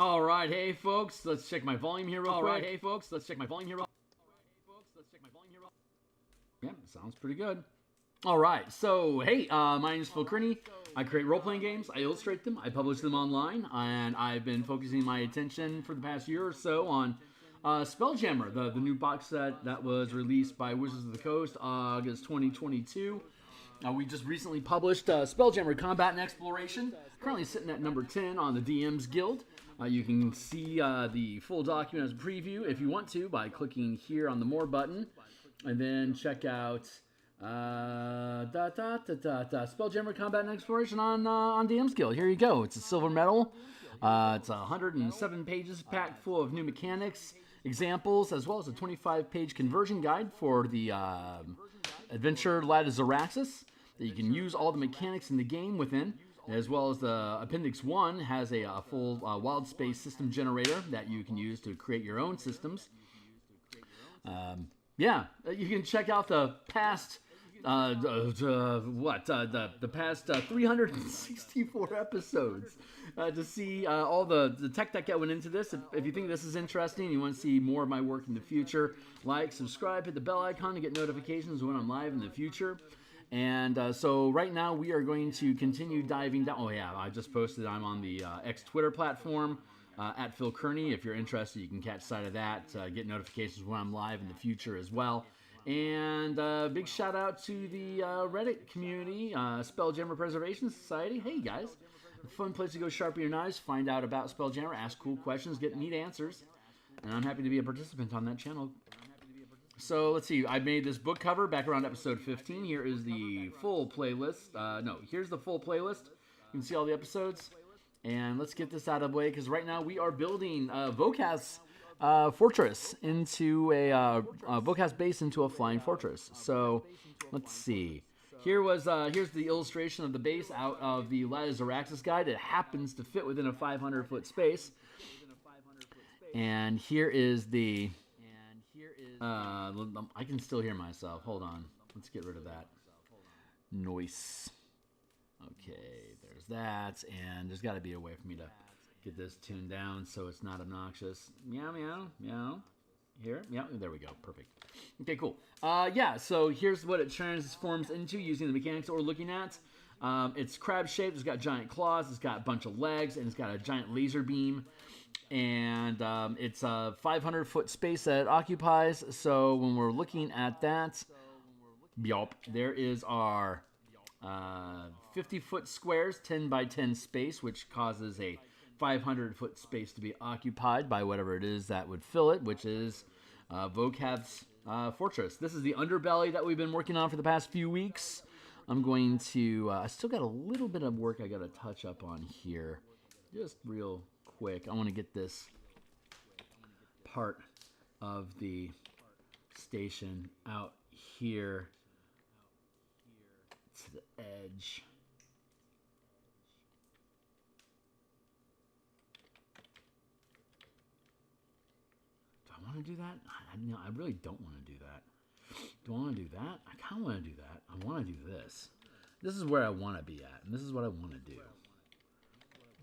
All right, hey folks, let's check my volume here real quick. All right, hey folks, let's check my volume here real quick. Yeah, sounds pretty good. All right, so hey, my name is Theurgy. I create role-playing games, I illustrate them, I publish them online, and I've been focusing my attention for the past year or so on Spelljammer, the new box set that was released by Wizards of the Coast August 2022. We just recently published Spelljammer Combat and Exploration, currently sitting at number 10 on the DMsGuild. You can see the full document as a preview if you want to by clicking here on the More button, and then check out Spelljammer Combat and Exploration on DMsGuild. Here you go. It's a silver medal. It's 107 pages packed full of new mechanics, examples, as well as a 25-page conversion guide for the adventure Lad of Zaraxis that you can use all the mechanics in the game within, as well as the Appendix 1 has a full wild space system generator that you can use to create your own systems. Yeah, you can check out the past the past 364 episodes to see all the tech that went into this. If you think this is interesting, you want to see more of my work in the future, like, subscribe, hit the bell icon to get notifications when I'm live in the future. And so right now we are going to continue diving down. Oh yeah, I just posted I'm on the X Twitter platform at Theurgy. If you're interested, you can catch sight of that, get notifications when I'm live in the future as well. And big shout out to the Reddit community, Spelljammer Preservation Society. Hey guys, a fun place to go sharpen your knives, find out about Spelljammer, ask cool questions, get neat answers. And I'm happy to be a participant on that channel. So let's see, I made this book cover back around episode 15. Here is the full playlist. Here's the full playlist. You can see all the episodes. And let's get this out of the way, because right now we are building Vocath's fortress into a Vocath base into a flying fortress. So let's see. Here's the illustration of the base out of the Lad of Zaraxis guide. It happens to fit within a 500-foot space. And here is the... I can still hear myself. Hold on. Let's get rid of that noise. Okay, there's that. And there's got to be a way for me to get this tuned down so it's not obnoxious. Meow, meow, meow. Here? Yeah, there we go. Perfect. Okay, cool. Yeah, so here's what it transforms into using the mechanics that we're looking at. It's crab-shaped. It's got giant claws. It's got a bunch of legs. And it's got a giant laser beam. And it's a 500-foot space that it occupies. So when we're looking at that, yup, there is our 50-foot squares, 10 by 10 space, which causes a 500-foot space to be occupied by whatever it is that would fill it, which is Vocath's fortress. This is the underbelly that we've been working on for the past few weeks. I'm going to... I still got a little bit of work I got to touch up on here. Just real quick. I want to get this part of the station out here to the edge. Do I want to do that? No, I really don't want to do that. Do I want to do that? I kind of want to do that. I want to do this. This is where I want to be at, and this is what I want to do.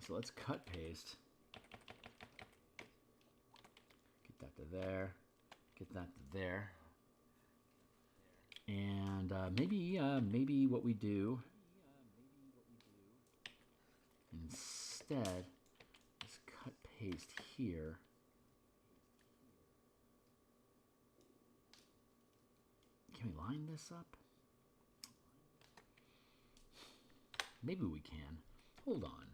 So let's cut paste. Get that to there. Get that to there. And maybe what we do instead is cut paste here. Can we line this up? Maybe we can. Hold on.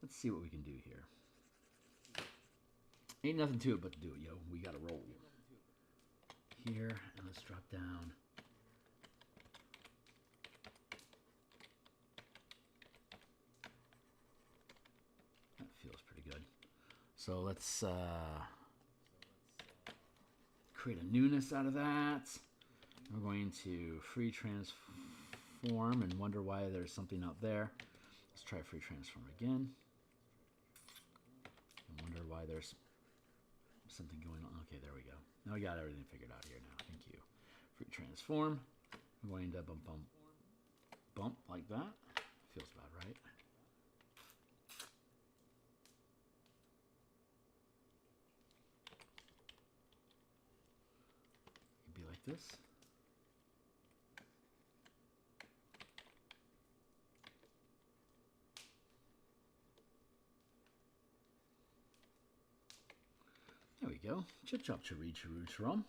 Let's see what we can do here. Ain't nothing to it but to do it, yo. We gotta roll. Here, and let's drop down. That feels pretty good. So let's create a newness out of that. We're going to free transform and wonder why there's something up there. Let's try free transform again. I wonder why there's something going on. Okay, there we go. Now we got everything figured out here now. Thank you. Free transform. I'm going to bump like that. Feels about right. It'd be like this. There we go. Chip chop chiree chiroo chrum.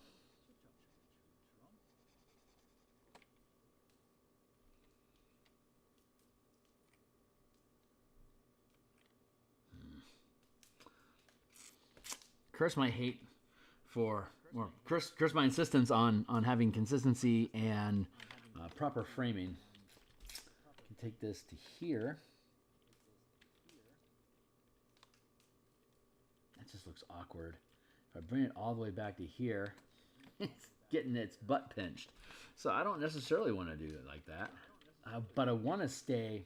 Curse my hate for, or curse my insistence on having consistency and proper framing. I can take this to here. That just looks awkward. If I bring it all the way back to here, it's getting its butt pinched. So I don't necessarily want to do it like that. But I want to stay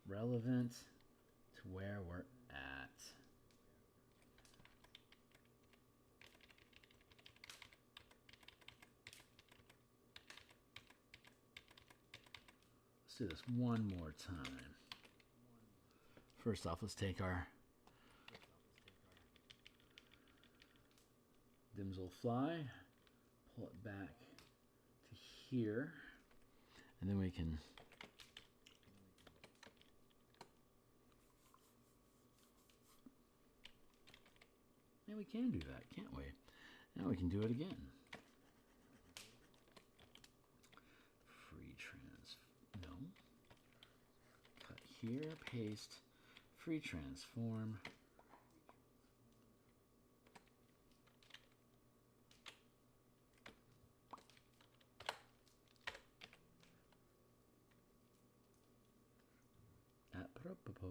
relevant to where we're at. Let's do this one more time. First off, let's take our DMsGuild fly, pull it back to here, and then we can we can do that, can't we? Now we can do it again. Free trans, no. Cut here, paste, free transform. Apropos.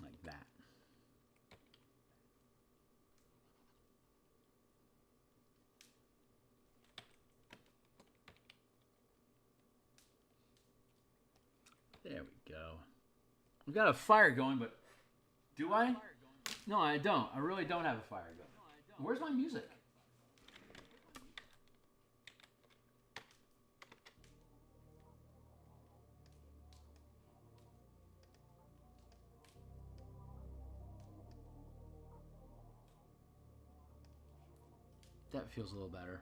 Like that. There we go. We've got a fire going, but do I? No, I don't. I really don't have a fire going. Where's my music? That feels a little better.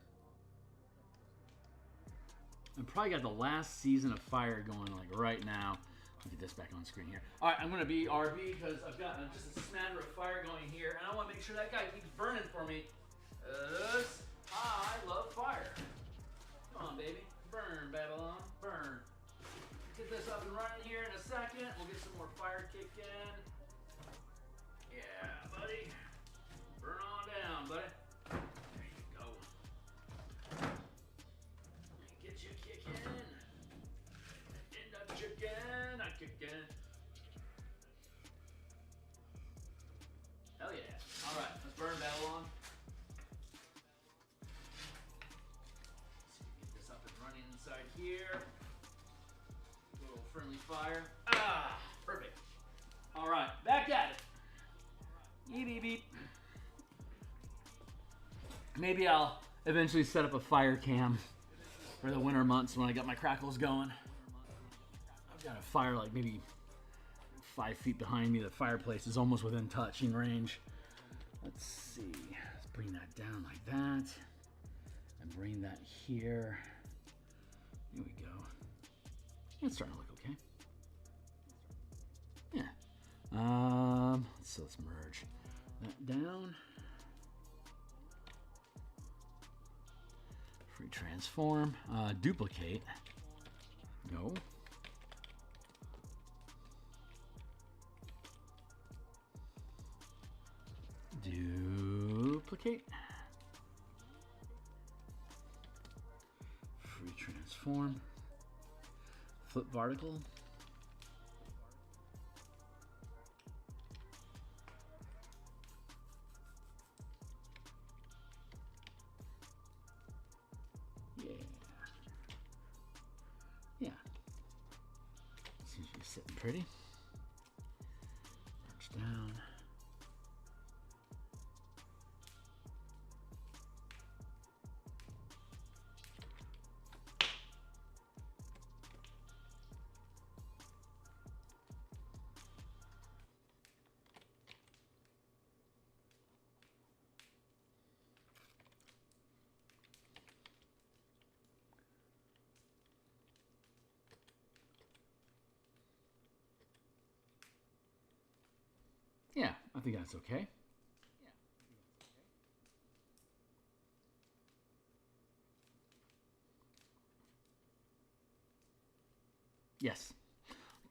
I've probably got the last season of Fire going like right now. Let me get this back on screen here. All right, I'm going to be RB because I've got just a smatter of fire going here, and I want to make sure that guy keeps burning for me. I love fire. Come on, baby. Burn, Babylon. Burn. Get this up and running here in a second. We'll get some more fire kick in. Yeah, buddy. Burn on down, buddy. Hell yeah. Alright, let's burn Babylon. Let's get this up and running inside here. A little friendly fire. Ah, perfect. Alright, back at it. Beep, beep, beep. Maybe I'll eventually set up a fire cam for the winter months when I got my crackles going. I've got a fire like maybe 5 feet behind me. The fireplace is almost within touching range. Let's see. Let's bring that down like that. And bring that here. Here we go. It's starting to look okay. Yeah. So let's merge that down. Free transform. Duplicate. No. Duplicate. Free transform. Flip vertical. sitting pretty. March down. Yeah, I think that's okay. Yes.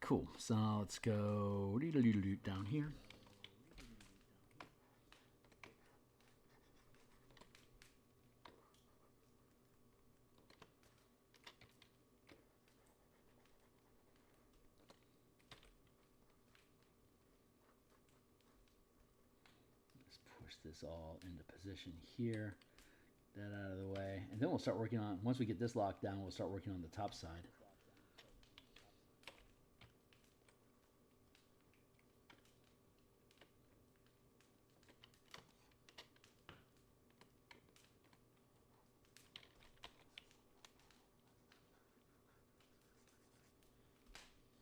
Cool. So let's go down here. Push this all into position here. That out of the way. And then we'll start working on, once we get this locked down, we'll start working on the top side.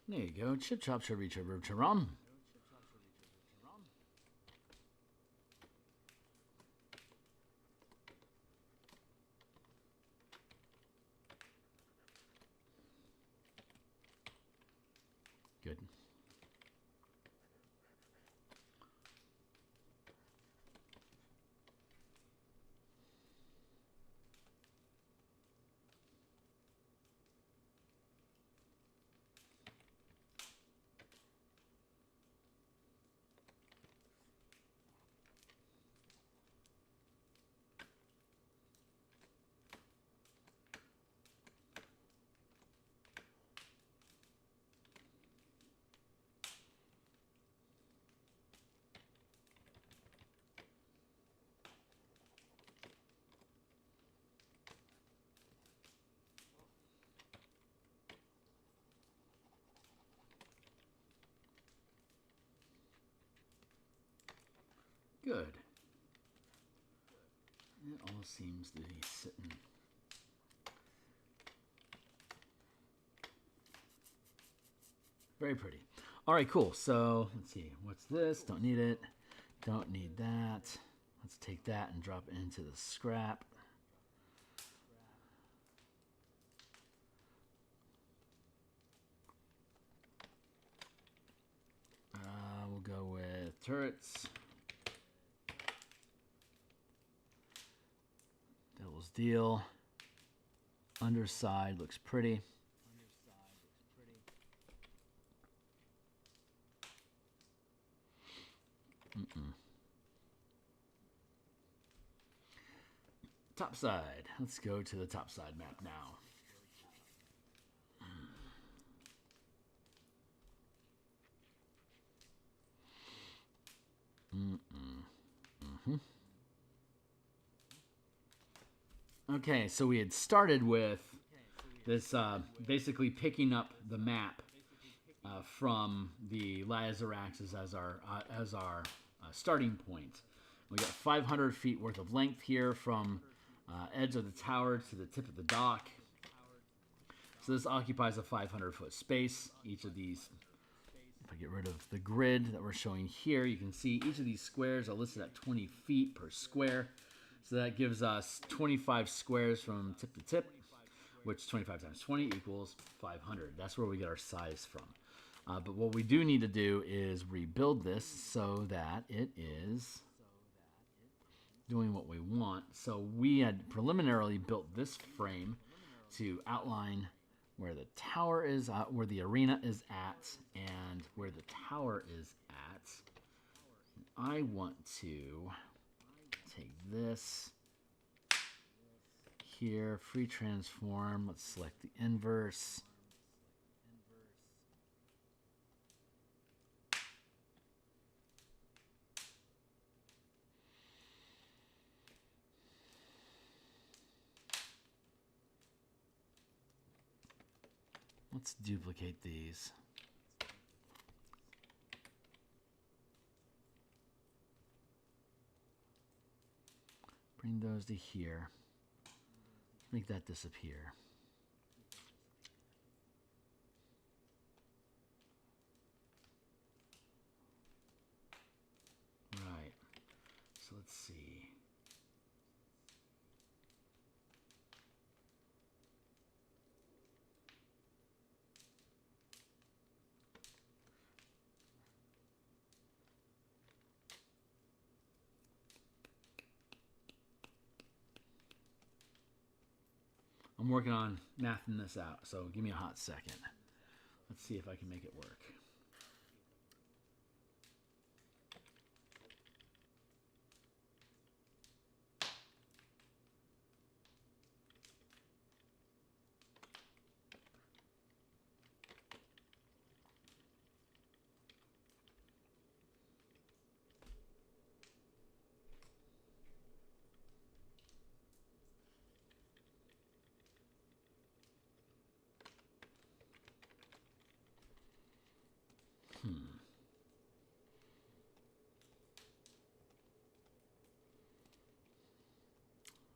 There you go. Chip chop chirby chirby chirum. Good. Good. It all seems to be sitting. Very pretty. All right, cool. So let's see. What's this? Don't need it. Don't need that. Let's take that and drop it into the scrap. We'll go with turrets. Devil's Deal. Underside looks pretty. Top side. Let's go to the top side map now. Okay, so we had started with this basically picking up the map from the Lazaraxes as our starting point. We got 500 feet worth of length here from edge of the tower to the tip of the dock. So this occupies a 500-foot space. Each of these, if I get rid of the grid that we're showing here, you can see each of these squares are listed at 20 feet per square. So that gives us 25 squares from tip to tip, which 25 times 20 equals 500. That's where we get our size from. But what we do need to do is rebuild this so that it is doing what we want. So we had preliminarily built this frame to outline where the tower is, where the arena is at, and where the tower is at. I want to take this here, free transform. Let's select the inverse. Let's duplicate these. Bring those to here. Make that disappear. Right. So let's see. I'm working on mathing this out, so give me a hot second. Let's see if I can make it work.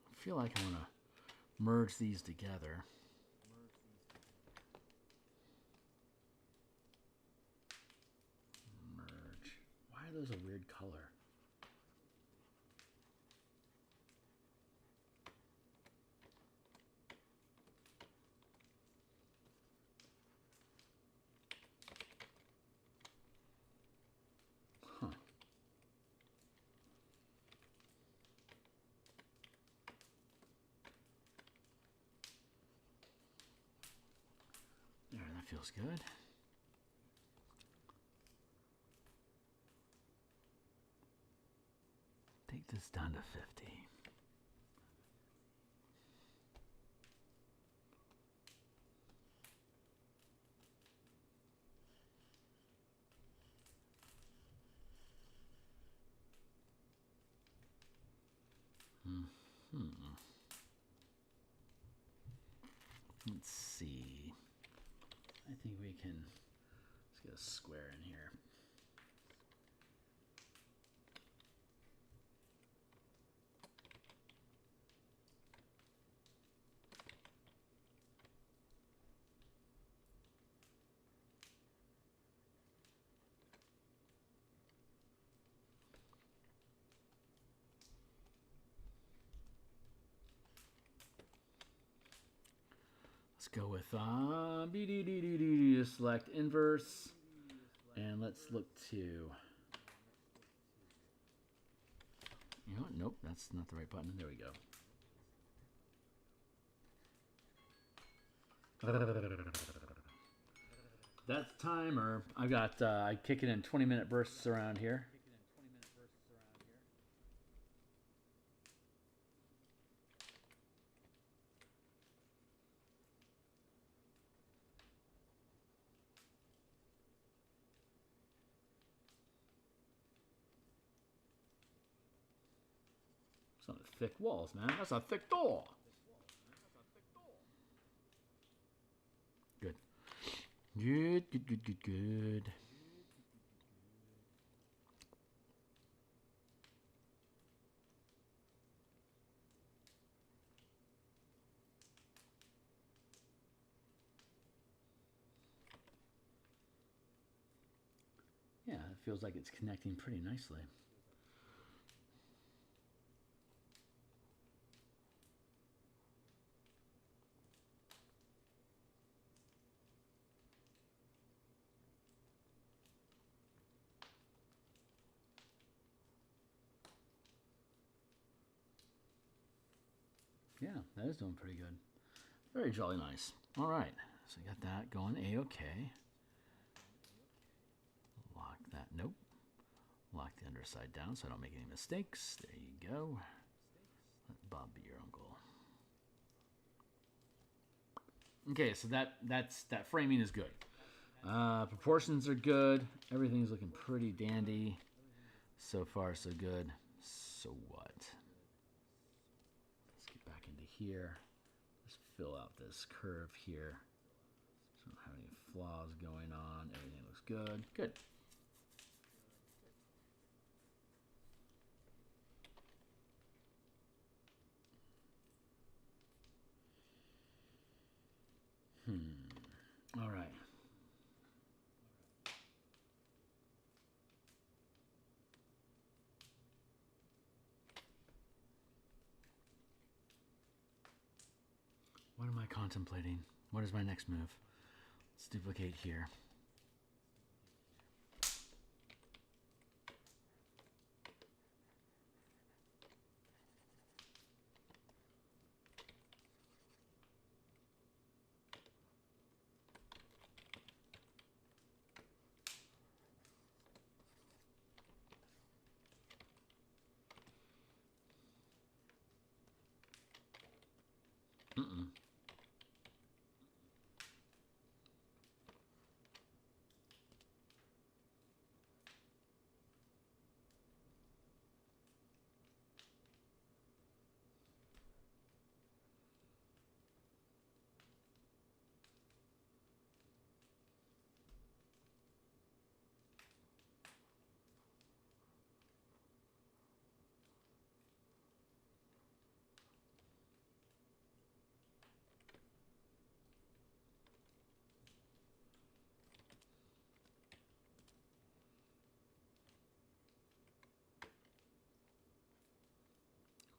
I feel like I want to merge these together. Merge. Why are those a weird color? Huh. There, that feels good. Take this down to 50. Let's see. I think we can, let's get a square in here. Let's go with select inverse, and let's look to, you know what? Nope, that's not the right button. There we go. That's timer. I've got, I kick it in 20-minute bursts around here. It's not thick walls, man. That's a thick door. Good. Good, good, good, good, good. Yeah, it feels like it's connecting pretty nicely. Yeah, that is doing pretty good. Very jolly nice. All right, so we got that going A-okay. Lock that, nope. Lock the underside down so I don't make any mistakes. There you go. Let Bob be your uncle. Okay, so that framing is good. Proportions are good. Everything's looking pretty dandy. So far, so good. So what? Let's get back into here. Let's fill out this curve here. So I don't have any flaws going on. Everything looks good. Good. All right. What am I contemplating? What is my next move? Let's duplicate here.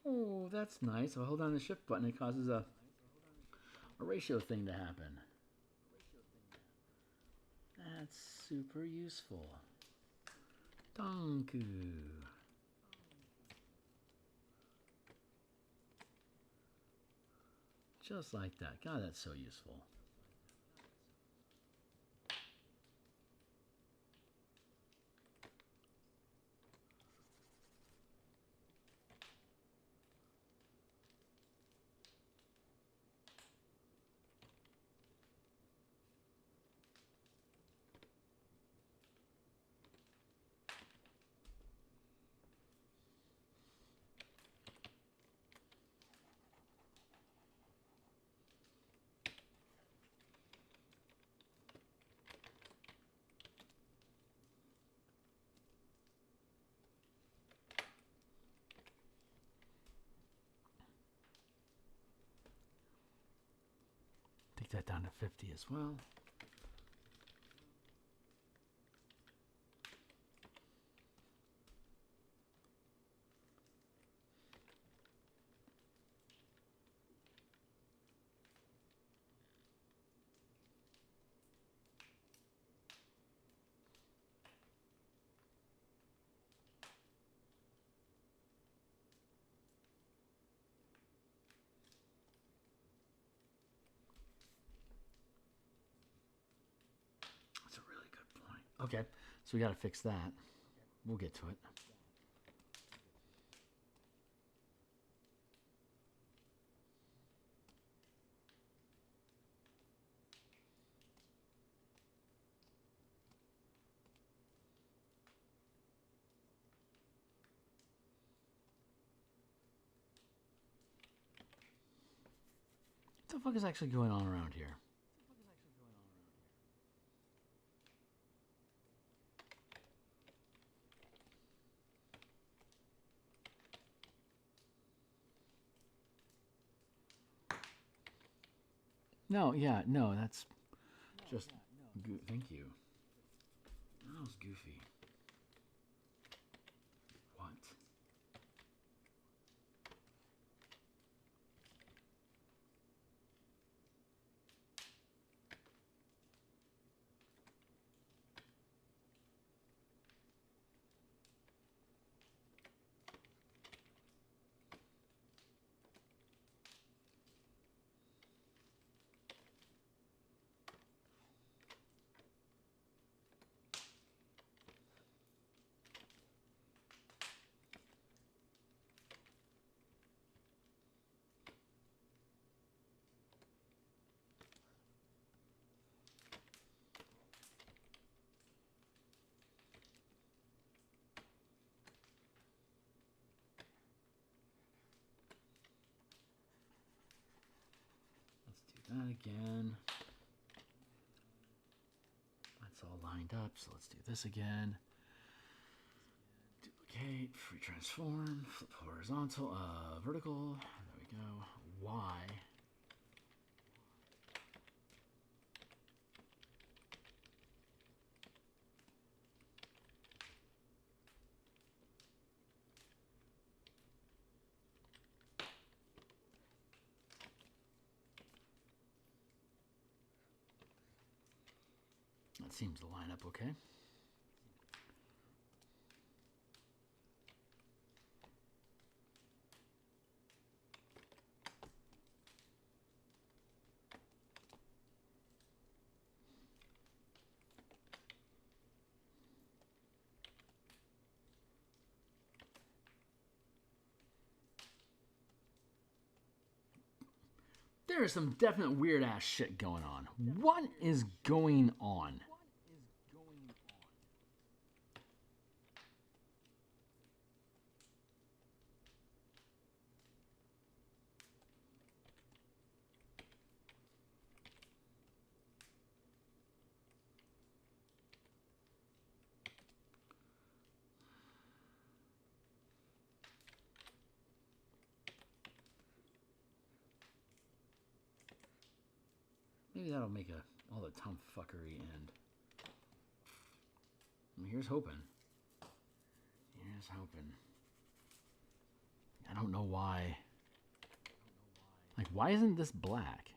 Oh, that's nice. If I hold down the shift button, it causes a ratio thing to happen. That's super useful. Thank you. Just like that. God, that's so useful. Take that down to 50 as well. Okay, so we got to fix that. We'll get to it. What the fuck is actually going on around here? No, yeah, no, that's just... Thank you. That was goofy. What? That again. That's all lined up, so let's do this again. Duplicate, free transform, flip horizontal, vertical. There we go. Y. That seems to line up okay. There is some definite weird ass shit going on. What is going on? Maybe that'll make all the tomfuckery end. I mean, here's hoping. Here's hoping. I don't know why. Like, why isn't this black?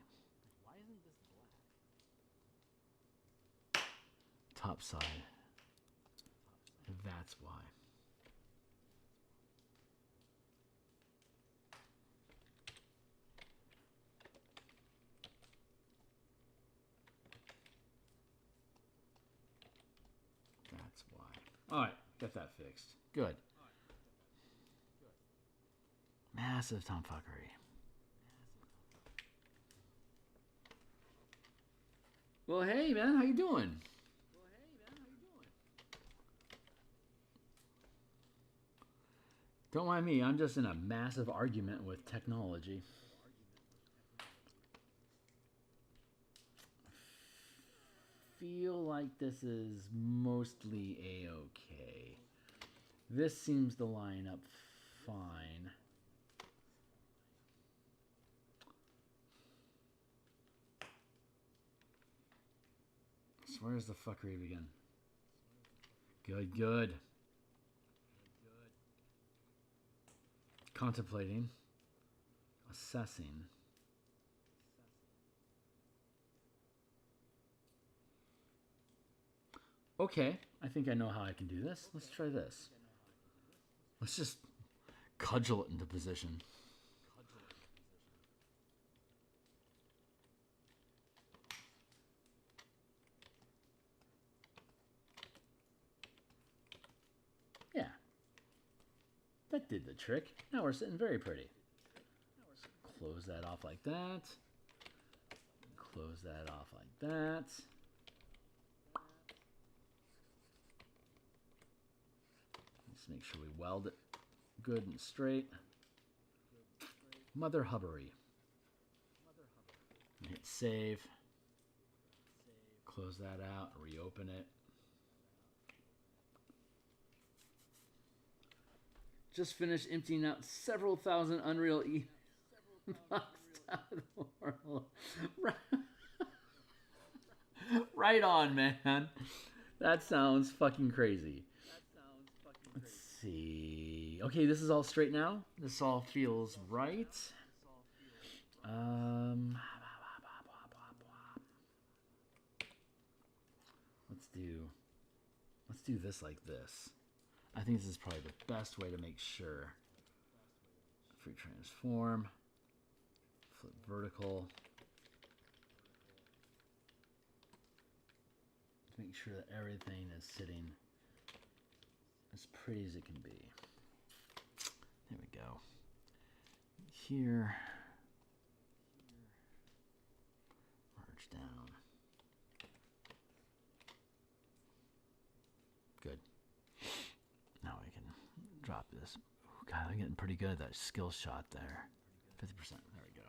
Top side. That's why. That's why. All right, got that fixed. Good. Massive tomfuckery. Well, hey, man, how you doing? Don't mind me, I'm just in a massive argument with technology. Feel like this is mostly a-okay. This seems to line up fine. So where's the fuckery begin? Good, good. Contemplating. Assessing. Okay, I think I know how I can do this. Let's try this. Let's just cudgel it into position. Yeah. That did the trick. Now we're sitting very pretty. Close that off like that. Close that off like that. Let's make sure we weld it good and straight. Mother hubbery. Hit save. Close that out. Reopen it. Just finished emptying out several thousand Unreal E-Box out of the world. Right on, man. That sounds fucking crazy. Let's see. Okay, this is all straight now. This all feels right. Let's do this like this. I think this is probably the best way to make sure. Free transform. Flip vertical. Make sure that everything is sitting as pretty as it can be. There we go. Here. Merge down. Good. Now we can drop this. Ooh, God, I'm getting pretty good at that skill shot there. 50%. There we go.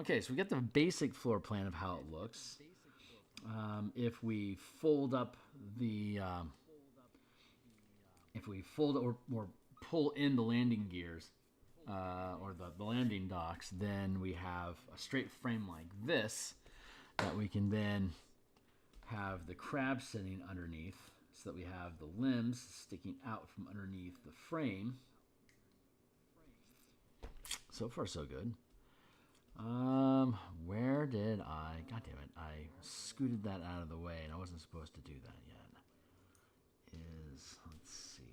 Okay, so we get the basic floor plan of how it looks. If we fold up the, if we fold or pull in the landing gears, or the landing docks, then we have a straight frame like this that we can then have the crab sitting underneath, so that we have the limbs sticking out from underneath the frame. So far, so good. Where did I? God damn it! I scooted that out of the way, and I wasn't supposed to do that yet. Let's see.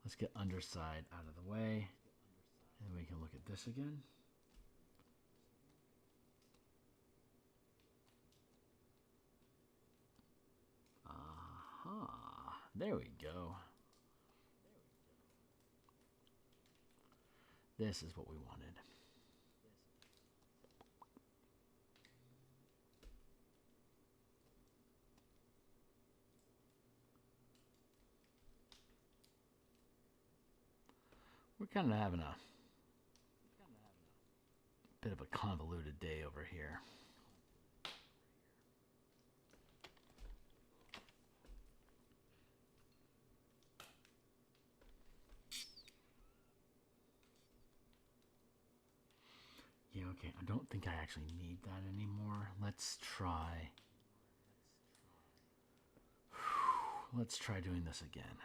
Let's get underside out of the way, and we can look at this again. Aha, there we go. This is what we wanted. We're kind of having a bit of a convoluted day over here. Yeah, okay, I don't think I actually need that anymore. Let's try doing this again.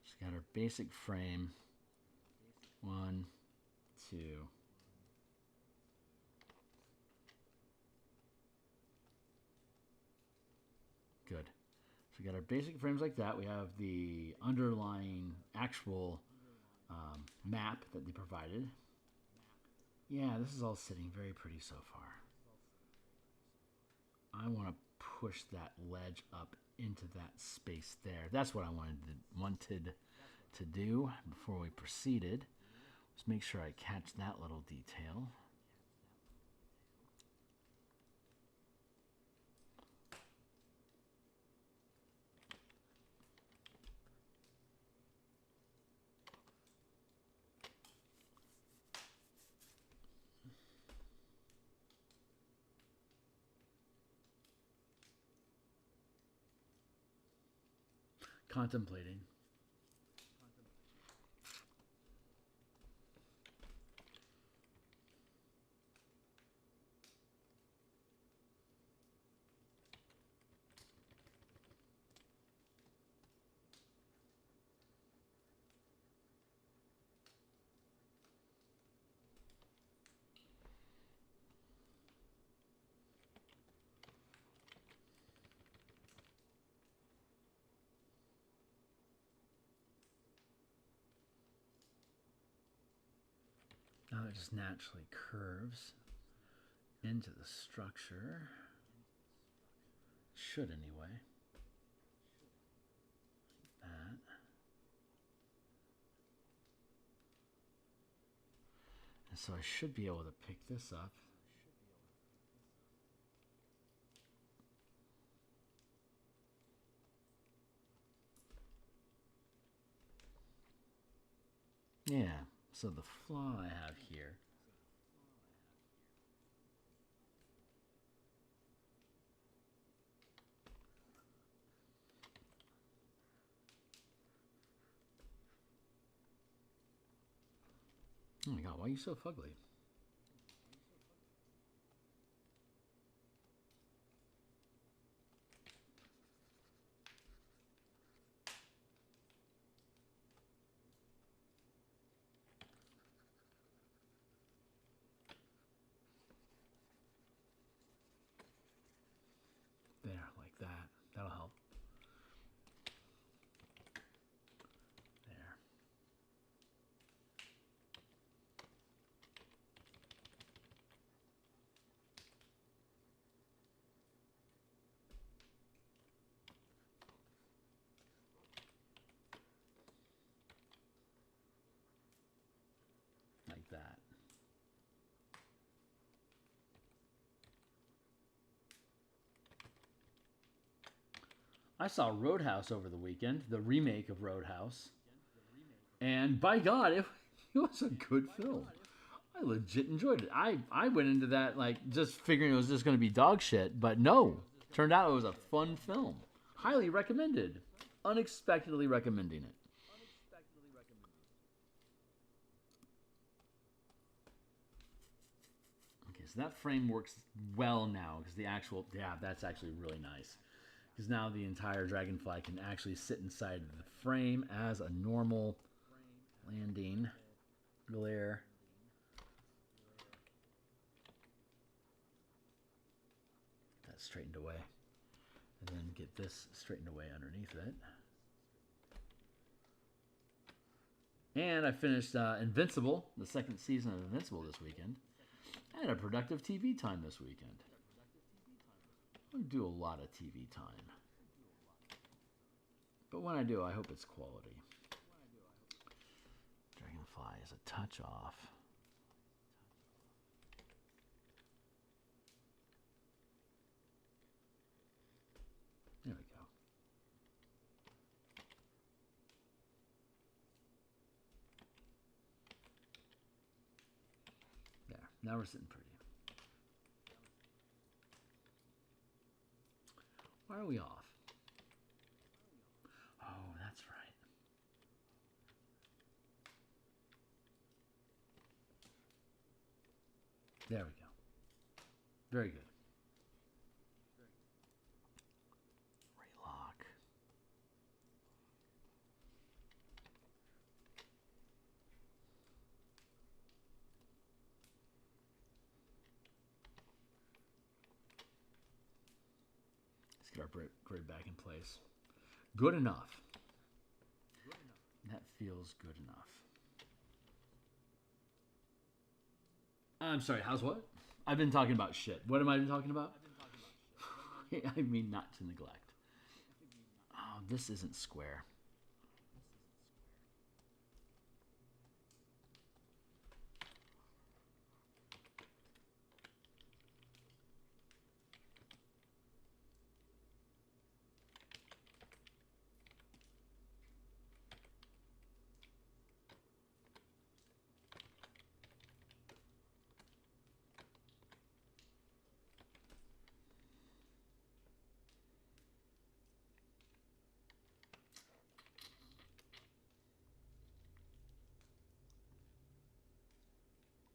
Just got our basic frame. 1, 2. Good. So we got our basic frames like that. We have the underlying actual map that they provided. Yeah, this is all sitting very pretty so far. I want to push that ledge up into that space there. That's what I wanted to do before we proceeded. Let's make sure I catch that little detail. Contemplating. Now it just naturally curves into the structure. Should anyway. Like that. And so I should be able to pick this up. Yeah. So the flaw I have here oh my god, why are you so fugly? There, like that. That'll help. There. Like that. I saw Roadhouse over the weekend, the remake of Roadhouse. And by God, it was a good film. I legit enjoyed it. I went into that like just figuring it was just going to be dog shit, but no. Turned out it was a fun film. Highly recommended. Unexpectedly recommending it. Okay, so that frame works well now because the actual, yeah, that's actually really nice. because now the entire dragonfly can actually sit inside the frame as a normal landing glare. That's straightened away. And then get this straightened away underneath it. And I finished Invincible, the second season of Invincible this weekend. I had a productive TV time this weekend. I do a lot of TV time. But when I do, I hope it's quality. Dragonfly is a touch off. There we go. There. Now we're sitting pretty. Why are we off? Oh, that's right. There we go. Very good. Relock. Let's get our grid back in place. Good enough. That feels good enough. I'm sorry, how's what? I've been talking about shit. What am I talking about? I mean not to neglect. Oh, this isn't square.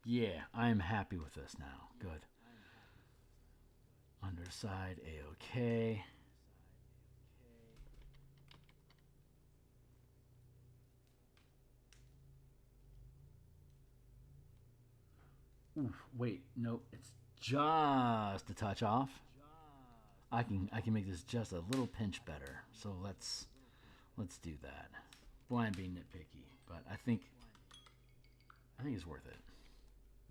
Yeah, I'm happy with this now. Good. Underside, A-OK. Oof, wait, no, it's just a touch off. I can make this just a little pinch better. So let's do that. Blind being nitpicky, but I think it's worth it.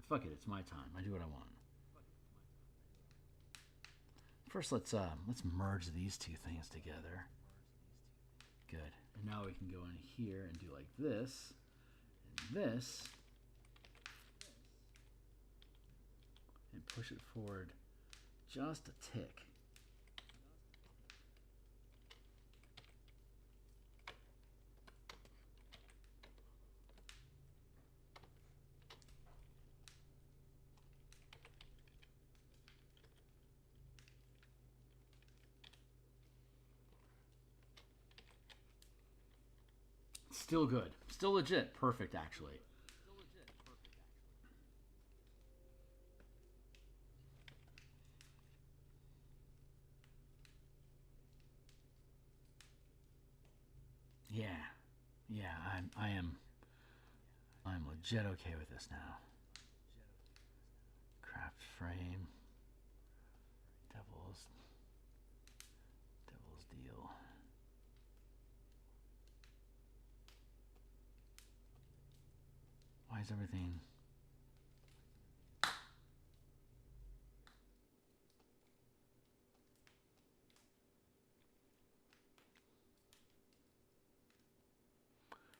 Fuck it, it's my time. I do what I want. First, let's merge these two things together. Good. And now we can go in here and do like this and this, and push it forward just a tick. Still good. Still legit. Perfect, actually. Yeah. Yeah, I'm legit okay with this now. Craft frame. Devil's deal. Why is everything...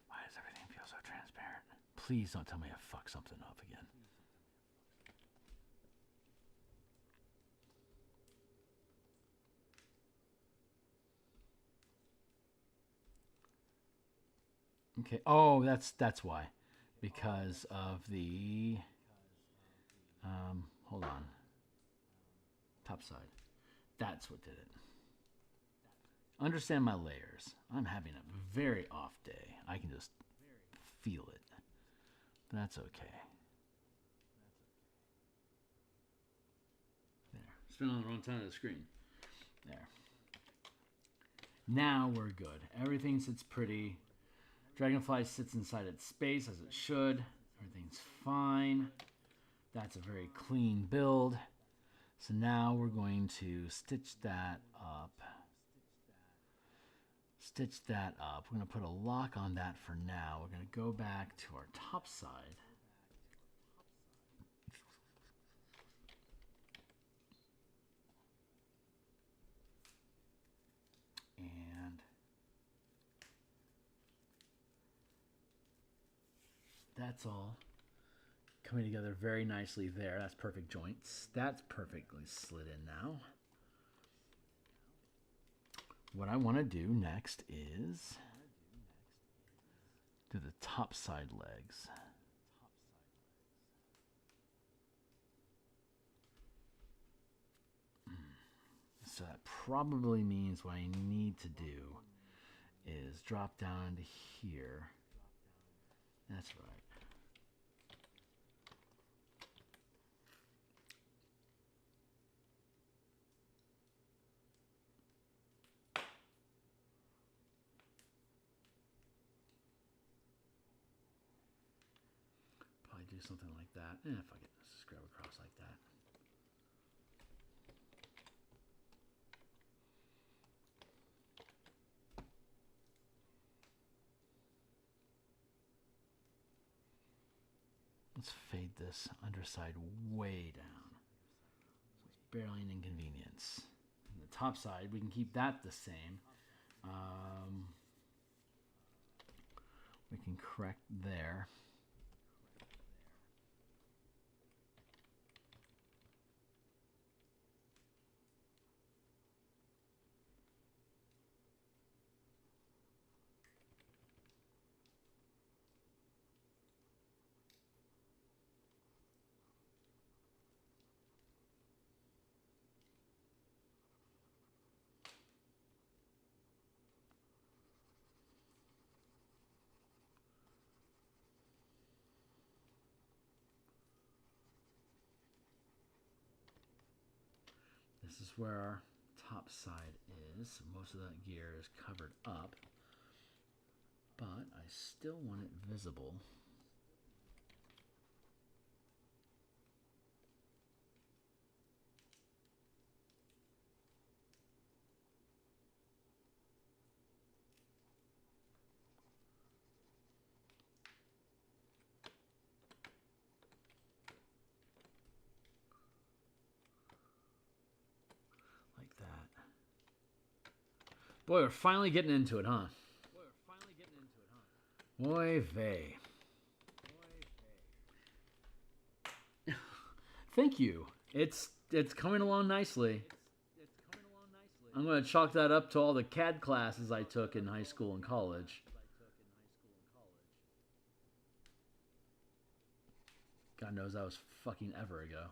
Why does everything feel so transparent? Please don't tell me I fucked something up again. Okay. Oh, that's why. Because of the... hold on. Top side. That's what did it. Understand my layers. I'm having a very off day. I can just feel it. That's okay. There. Spin on the wrong side of the screen. There. Now we're good. Everything sits pretty. Dragonfly sits inside its space as it should. Everything's fine. That's a very clean build. So now we're going to stitch that up. Stitch that up. We're going to put a lock on that for now. We're going to go back to our top side. And that's all coming together very nicely there. That's perfect joints. That's perfectly slid in now. What I want to do next is do the top side legs. So that probably means what I need to do is drop down to here. That's right. Probably do something like that. If I can just grab across like that. Let's fade this underside way down. So it's barely an inconvenience. And the top side, we can keep that the same. We can correct there. This is where our top side is. Most of that gear is covered up, but I still want it visible. Boy, we're finally getting into it, huh? Oy vey. Thank you. It's coming along nicely. I'm going to chalk that up to all the CAD classes I took in high school and college. God knows that was fucking ever ago.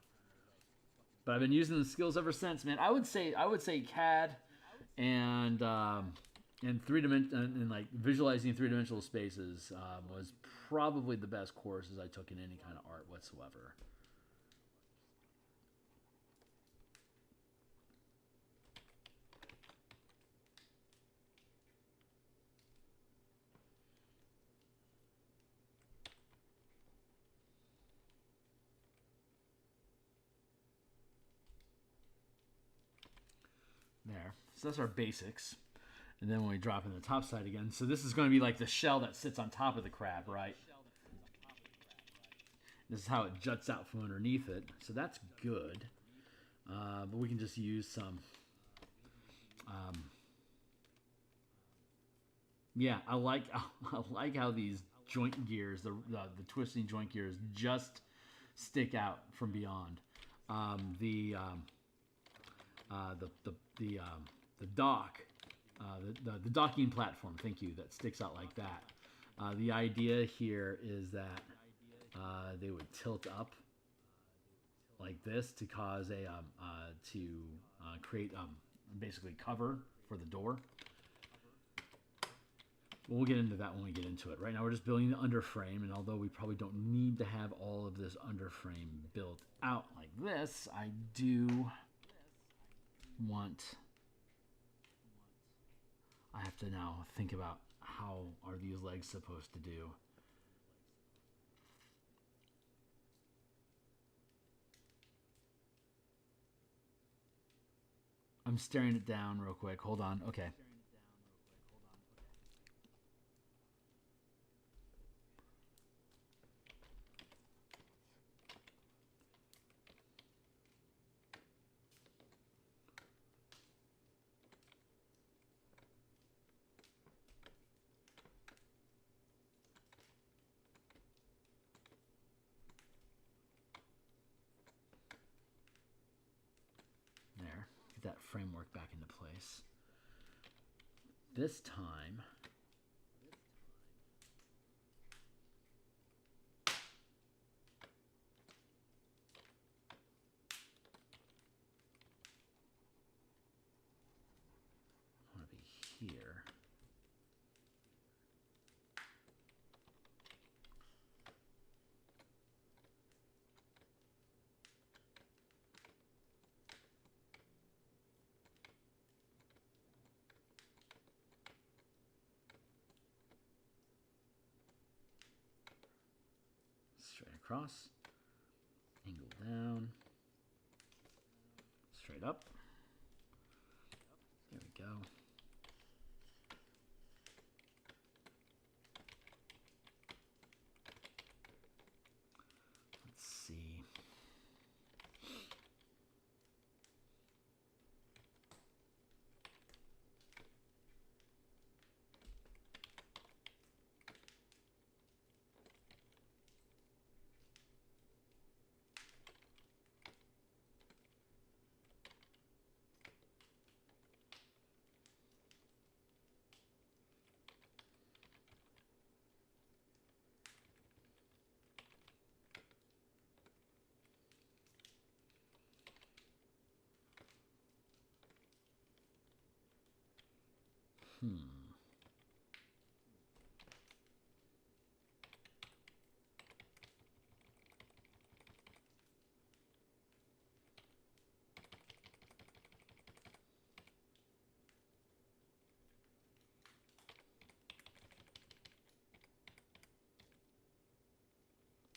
But I've been using the skills ever since, man. I would say CAD and like visualizing three-dimensional spaces was probably the best courses I took in any kind of art whatsoever. There. So that's our basics. And then when we drop in the top side again, so this is going to be like the shell that sits on top of the crab, right? This is how it juts out from underneath it. So that's good. But we can just use some... yeah, I like how these joint gears, the twisting joint gears, just stick out from beyond. The dock, the docking platform, thank you, that sticks out like that. The idea here is that they would tilt up like this to cause create basically cover for the door. We'll get into that when we get into it. Right now we're just building the underframe, and although we probably don't need to have all of this underframe built out like this, I do want to now think about how are these legs supposed to do. I'm staring it down real quick. Hold on. Okay. There. Get that framework back into place. This time, I want to be here. Straight across, angle down, straight up. There we go. Let's see.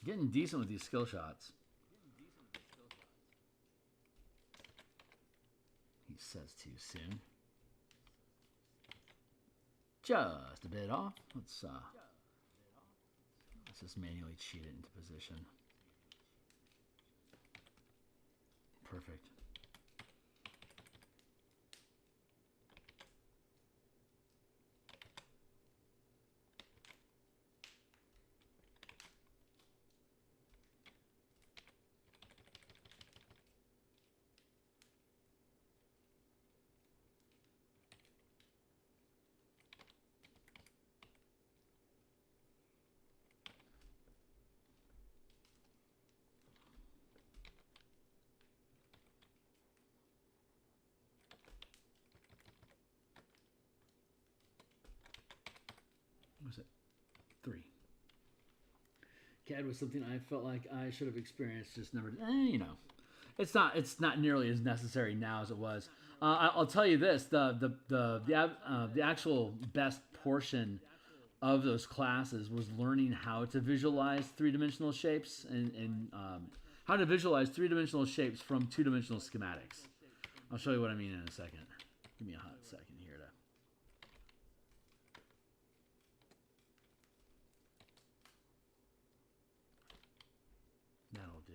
Getting decent with these skill shots. He says too soon. Just a bit off. Let's just manually cheat it into position. Perfect. Was it 3? CAD was something I felt like I should have experienced, just never. You know, it's not nearly as necessary now as it was. I'll tell you this: the actual best portion of those classes was learning how to visualize 3-dimensional shapes and how to visualize 3-dimensional shapes from 2-dimensional schematics. I'll show you what I mean in a second. Give me a hot second here to. That'll do.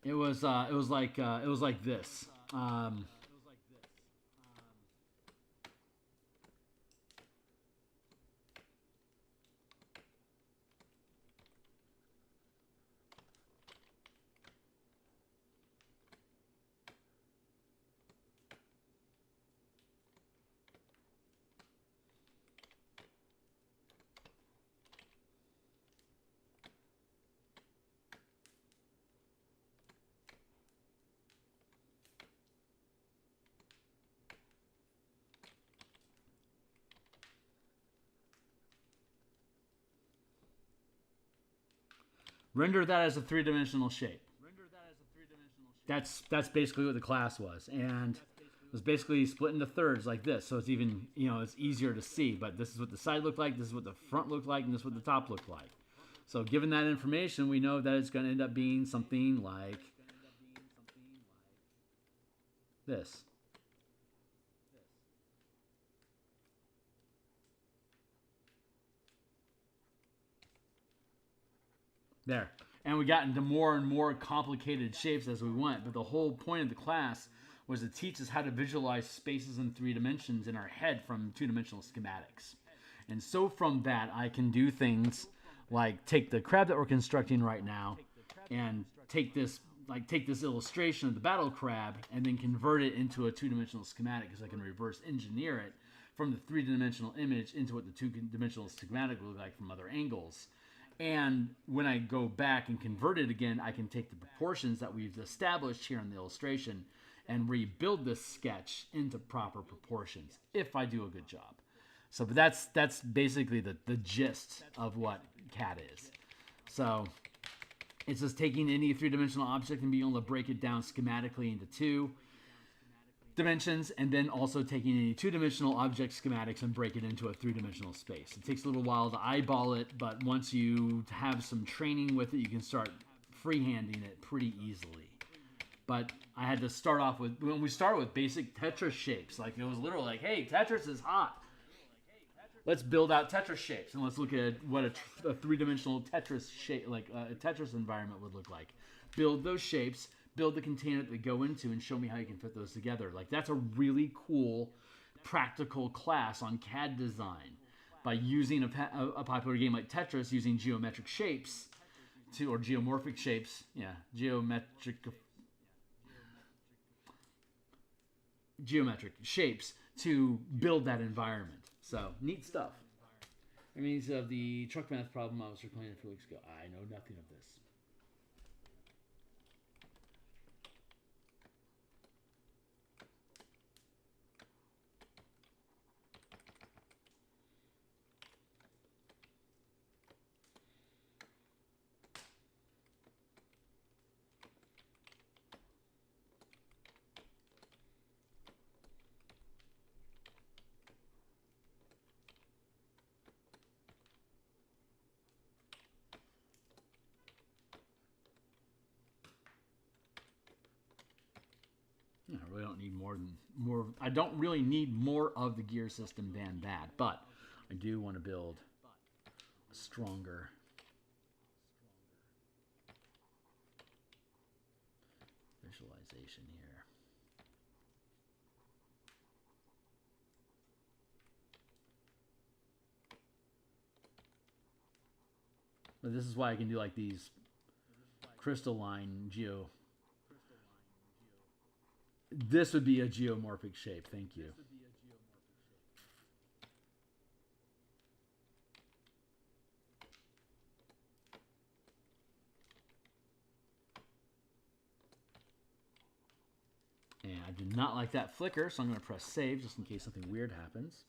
It was like this. Render that as a three-dimensional shape. That's basically what the class was, and it was basically split into thirds like this, so it's even, you know, it's easier to see. But this is what the side looked like, this is what the front looked like, and this is what the top looked like. So given that information, we know that it's going to end up being something like this. There. And we got into more and more complicated shapes as we went, but the whole point of the class was to teach us how to visualize spaces in 3 dimensions in our head from 2-dimensional schematics. And so from that, I can do things like take the crab that we're constructing right now and take this illustration of the battle crab and then convert it into a 2-dimensional schematic, because I can reverse engineer it from the 3-dimensional image into what the 2-dimensional schematic would look like from other angles. And when I go back and convert it again, I can take the proportions that we've established here in the illustration and rebuild this sketch into proper proportions if I do a good job. So, but that's basically the gist of what CAD is. So it's just taking any 3-dimensional object and being able to break it down schematically into 2 dimensions, and then also taking any 2-dimensional object schematics and break it into a 3-dimensional space. It takes a little while to eyeball it, but once you have some training with it, you can start freehanding it pretty easily. But I had to start off with, when we started with basic Tetris shapes, like it was literally like, hey, Tetris is hot. Let's build out Tetris shapes, and let's look at what a 3-dimensional Tetris shape, like a Tetris environment would look like. Build those shapes, build the container that they go into, and show me how you can fit those together. Like, that's a really cool practical class on CAD design by using a popular game like Tetris, using geometric shapes or geomorphic shapes. Yeah, geometric shapes to build that environment. So, neat stuff. It means of the truck math problem I was recording a few weeks ago. I know nothing of this. I really don't need more. I don't really need more of the gear system than that, but I do want to build a stronger visualization here. But this is why I can do like these crystalline geo. This would be a geomorphic shape. Thank you. And I did not like that flicker, so I'm going to press save just in case something weird happens.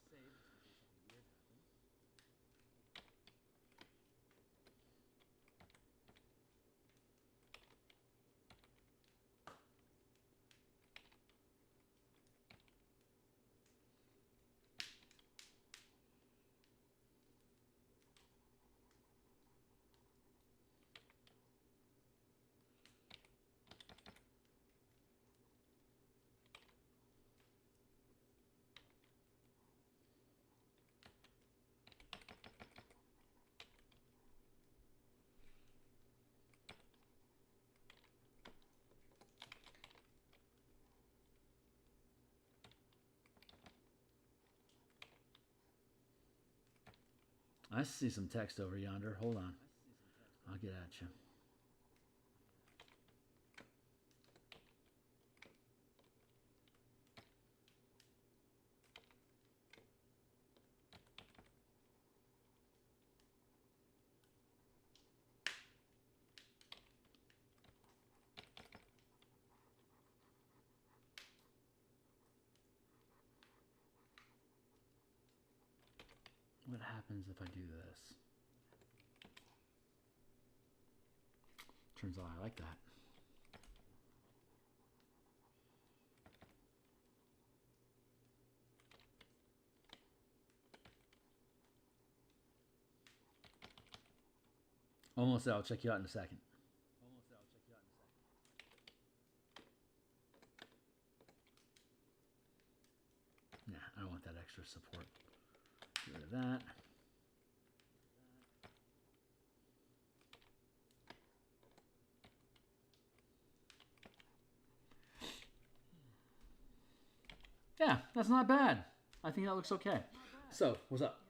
I see some text over yonder. Hold on. I'll get at you. What happens if I do this? Turns out I like that. Almost there. I'll check you out in a second. Nah, I don't want that extra support. Get rid of that. Yeah, that's not bad. I think that looks okay. So, what's up?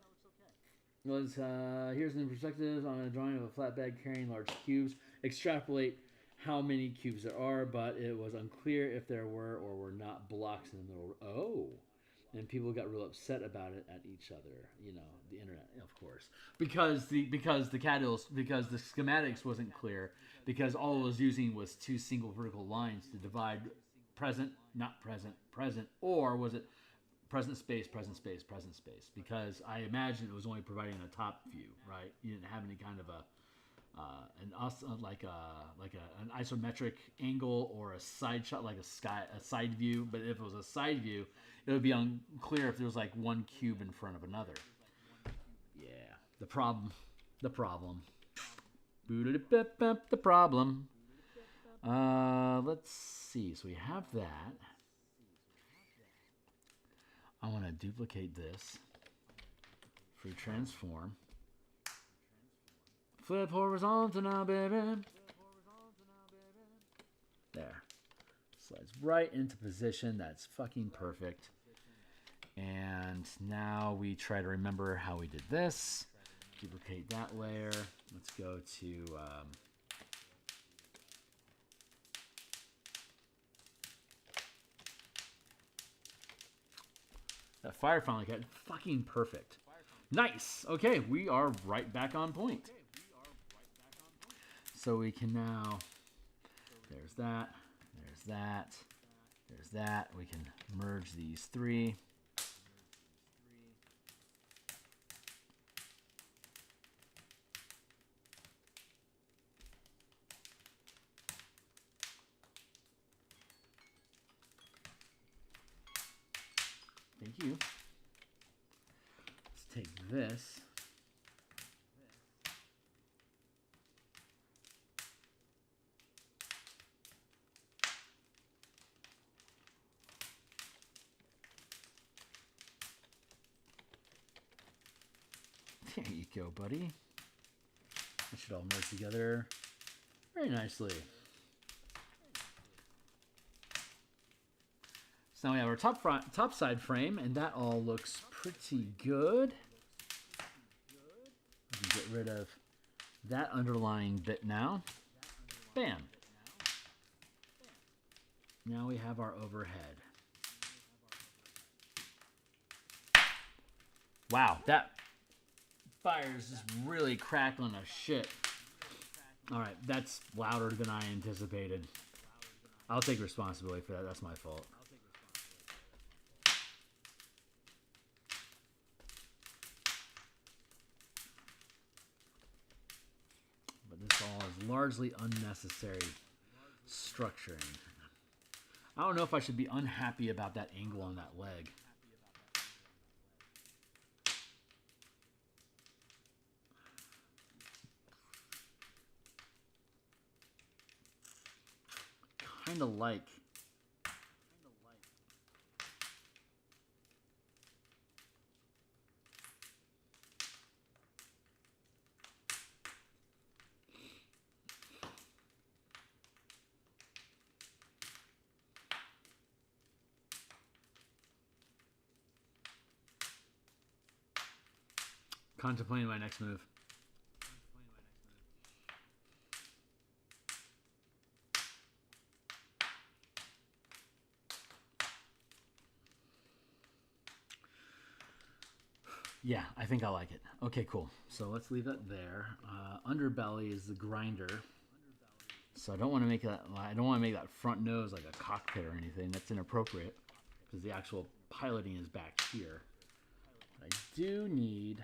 Here's an perspective on a drawing of a flat bag carrying large cubes. Extrapolate how many cubes there are, but it was unclear if there were or were not blocks in the middle. Oh, and people got real upset about it at each other. You know, the internet, of course, because the schematics wasn't clear, because all it was using was two single vertical lines to divide present, not present, present, or was it present space, present space, present space? Because I imagine it was only providing a top view, right? You didn't have any kind of an isometric angle or a side shot, like a side view. But if it was a side view, it would be unclear if there was like one cube in front of another. Yeah, the problem. The problem. Let's see. So we have that. I want to duplicate this. Free transform. Flip horizontal now, baby. There. Slides right into position. That's fucking perfect. And now we try to remember how we did this. Duplicate that layer. Let's go to... that fire finally got fucking perfect. Nice. Okay, we are right back on point. So we can now... There's that. There's that. There's that. We can merge these three. Thank you. Let's take this. There you go, buddy. That should all merge together very nicely. So now we have our top side frame, and that all looks pretty good. We can get rid of that underlying bit now. Bam. Now we have our overhead. Wow, that fire's just really crackling a shit. All right, that's louder than I anticipated. I'll take responsibility for that. That's my fault. But this all is largely unnecessary structuring. I don't know if I should be unhappy about that angle on that leg. Kind of like. Contemplating my next move. Yeah, I think I like it. Okay, cool. So let's leave that there. Underbelly is the grinder. So I don't want to make that. I don't want to make that front nose like a cockpit or anything. That's inappropriate because the actual piloting is back here. I do need.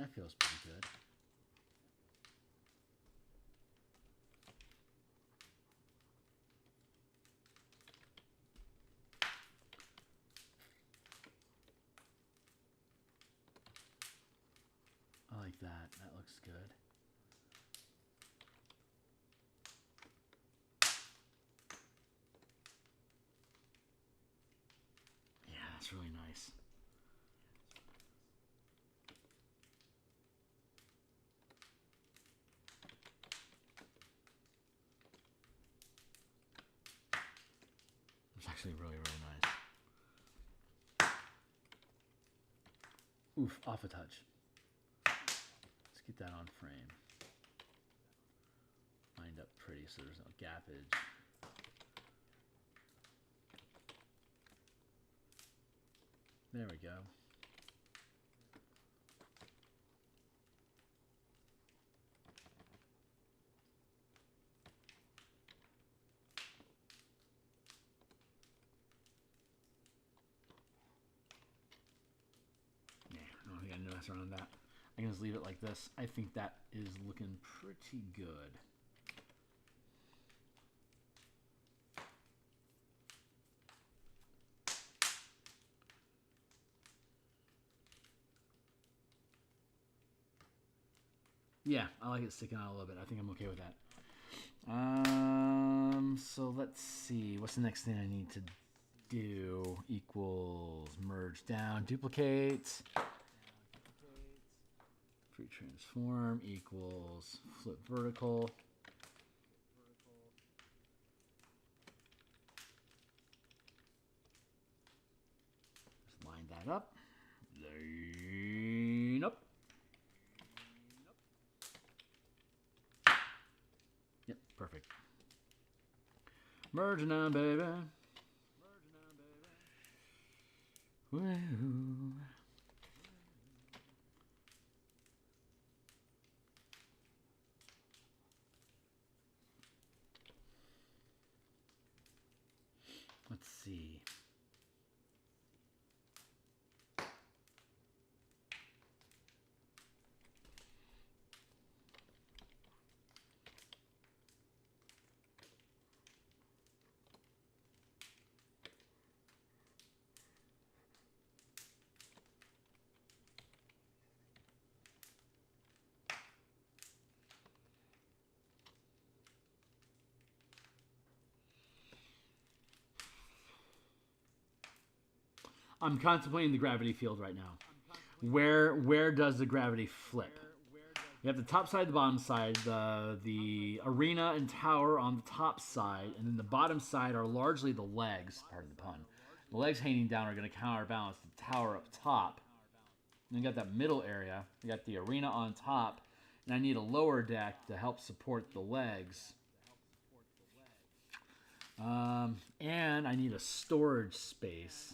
That feels pretty good. I like that. That looks good. Yeah, that's really nice. It's actually really, really nice. Oof, off a touch. Let's get that on frame. Lined up pretty so there's no gappage. There we go. Yeah, I don't think I know mess around with that. I can just leave it like this. I think that is looking pretty good. Yeah, I like it sticking out a little bit. I think I'm okay with that. So let's see. What's the next thing I need to do? Equals merge down, duplicate. Free transform equals flip vertical. Just line that up. Line up. Yep, perfect. Merge now, baby. Woo. Let's see. I'm contemplating the gravity field right now. Where does the gravity flip? You have the top side, the bottom side, the arena and tower on the top side, and then the bottom side are largely the legs, pardon the pun. The legs hanging down are going to counterbalance the tower up top. And you got that middle area. You got the arena on top, and I need a lower deck to help support the legs. And I need a storage space.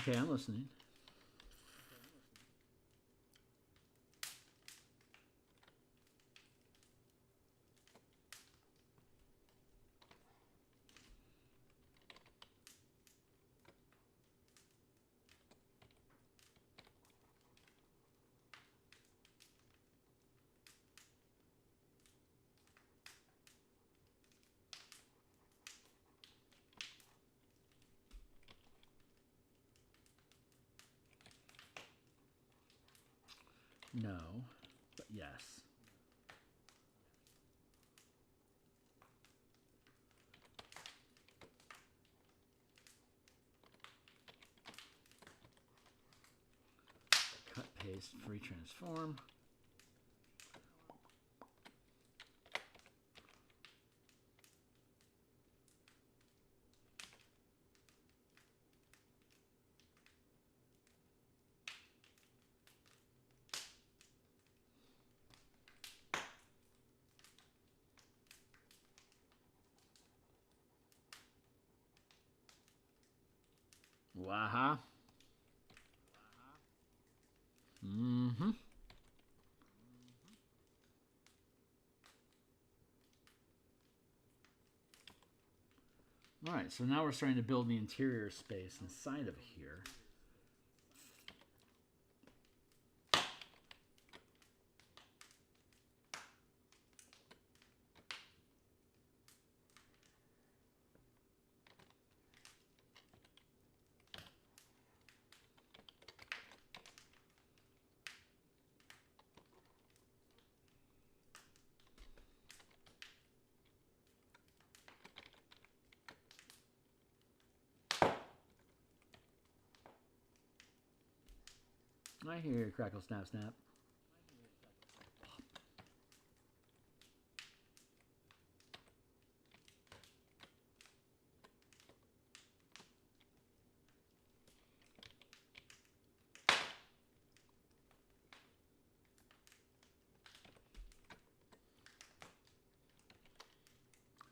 Okay, I'm listening. No, but yes. paste, free transform. Waha. Mm-hmm. All right, so now we're starting to build the interior space inside of here. I hear you, crackle, snap, snap.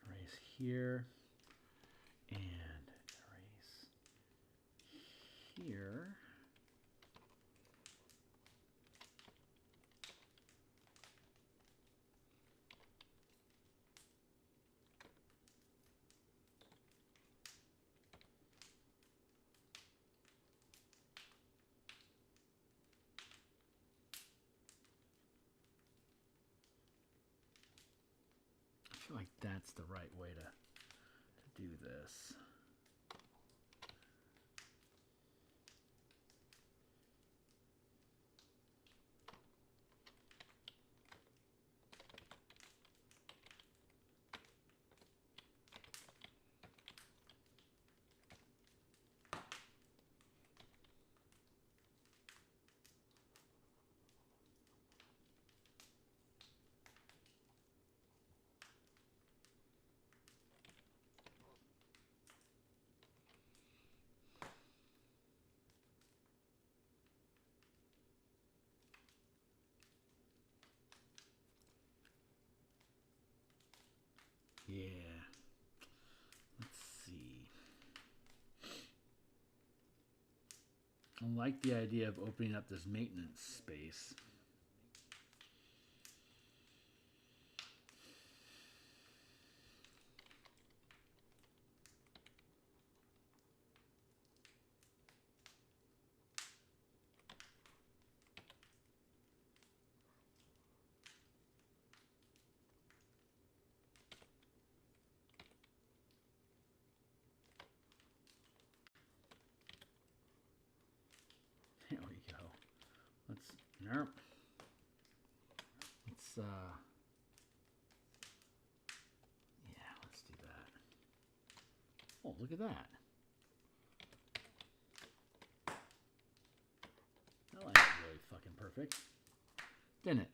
Erase here. And erase here. I feel like that's the right way to do this. Yeah. Let's see. I like the idea of opening up this maintenance space. There we go. Nope. Let's, yeah, let's do that. Oh, look at that. That line's really fucking perfect. Didn't it?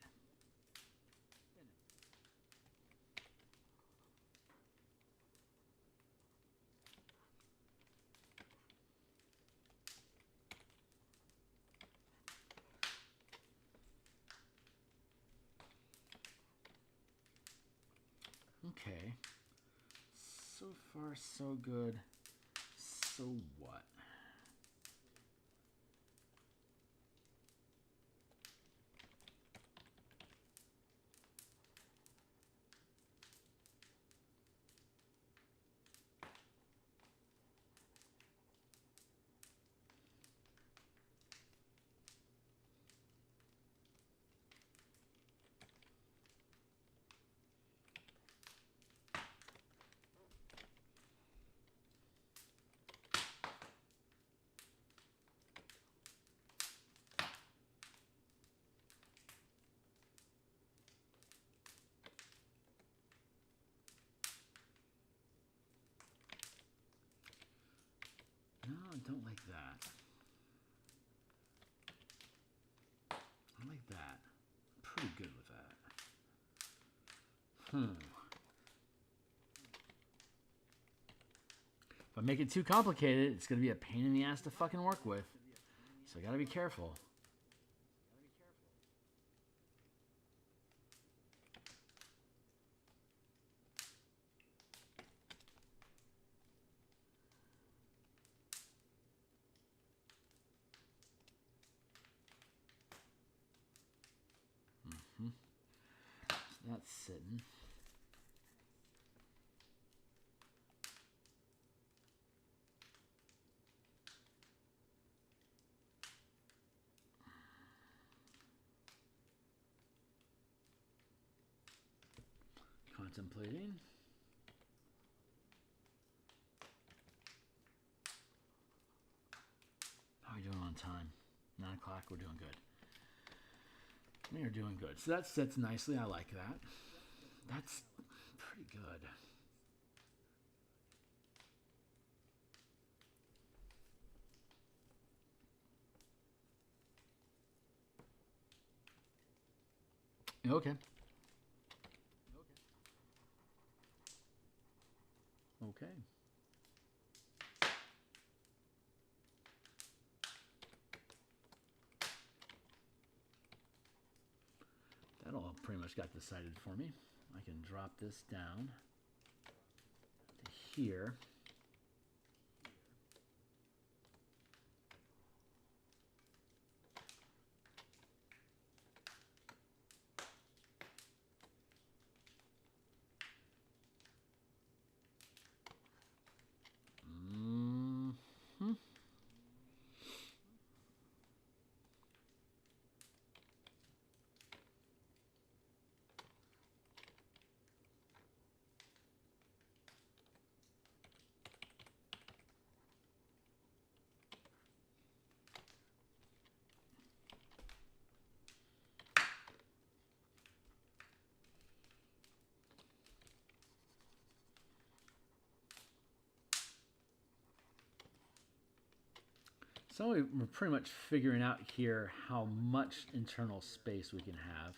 Okay. So far, so good. So what? No, I don't like that. pretty good with that. If I make it too complicated, it's going to be a pain in the ass to fucking work with. So I got to be careful. So that's sitting. Contemplating. How are we doing on time? 9 o'clock, we're doing good. We are doing good. So that sits nicely. I like that. That's pretty good. Okay. Okay. That all pretty much got decided for me. I can drop this down to here. So we're pretty much figuring out here how much internal space we can have.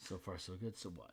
So far, so good. So what?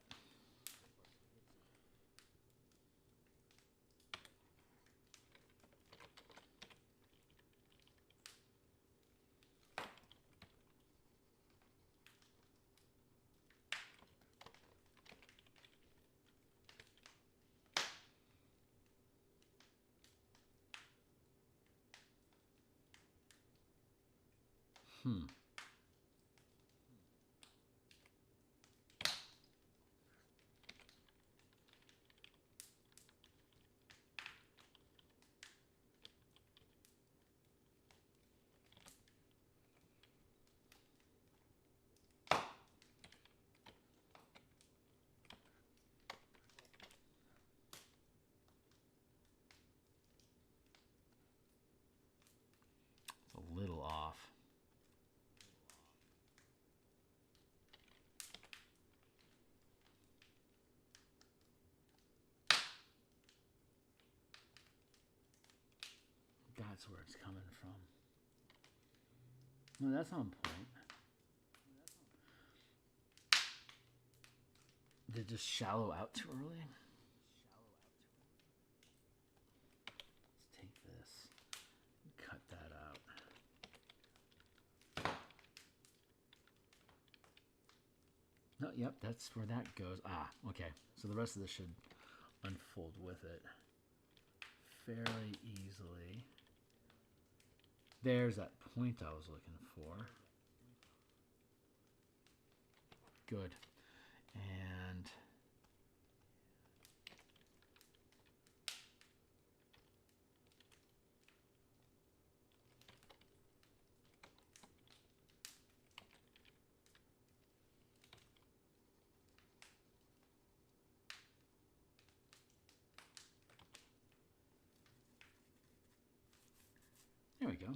A little off. That's where it's coming from. No, that's on point. Did it just shallow out too early? Let's take this and cut that out. No, yep, that's where that goes. Ah, okay. So the rest of this should unfold with it fairly easily. There's that point I was looking for. Good. And There we go.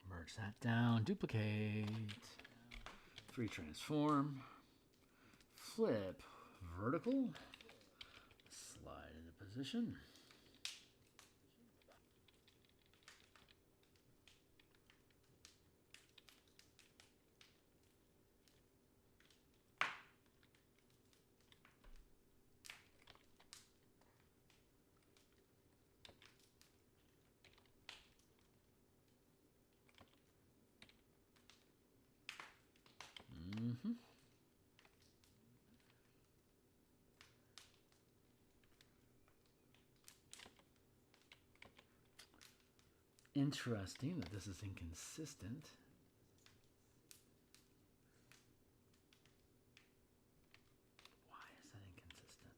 Merge that down, duplicate, free transform, flip, vertical, slide into position. Interesting that this is inconsistent. Why is that inconsistent?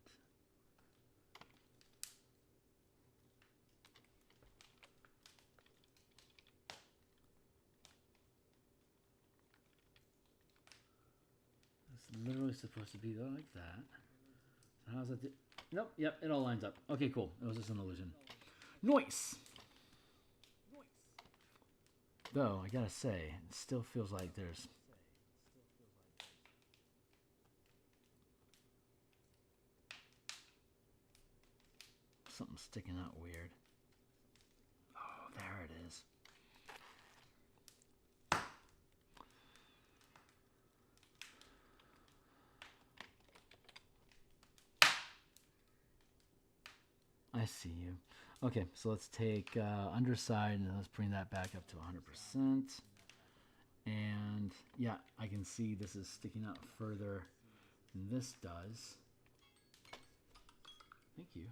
It's literally supposed to be like that. So how's it? Nope. Yep. It all lines up. Okay. Cool. It was just an illusion. Noise. Though, I gotta say, it still feels like there's something sticking out weird. Oh, there it is. I see you. Okay, so let's take underside and let's bring that back up to 100%. And yeah, I can see this is sticking out further than this does. Thank you.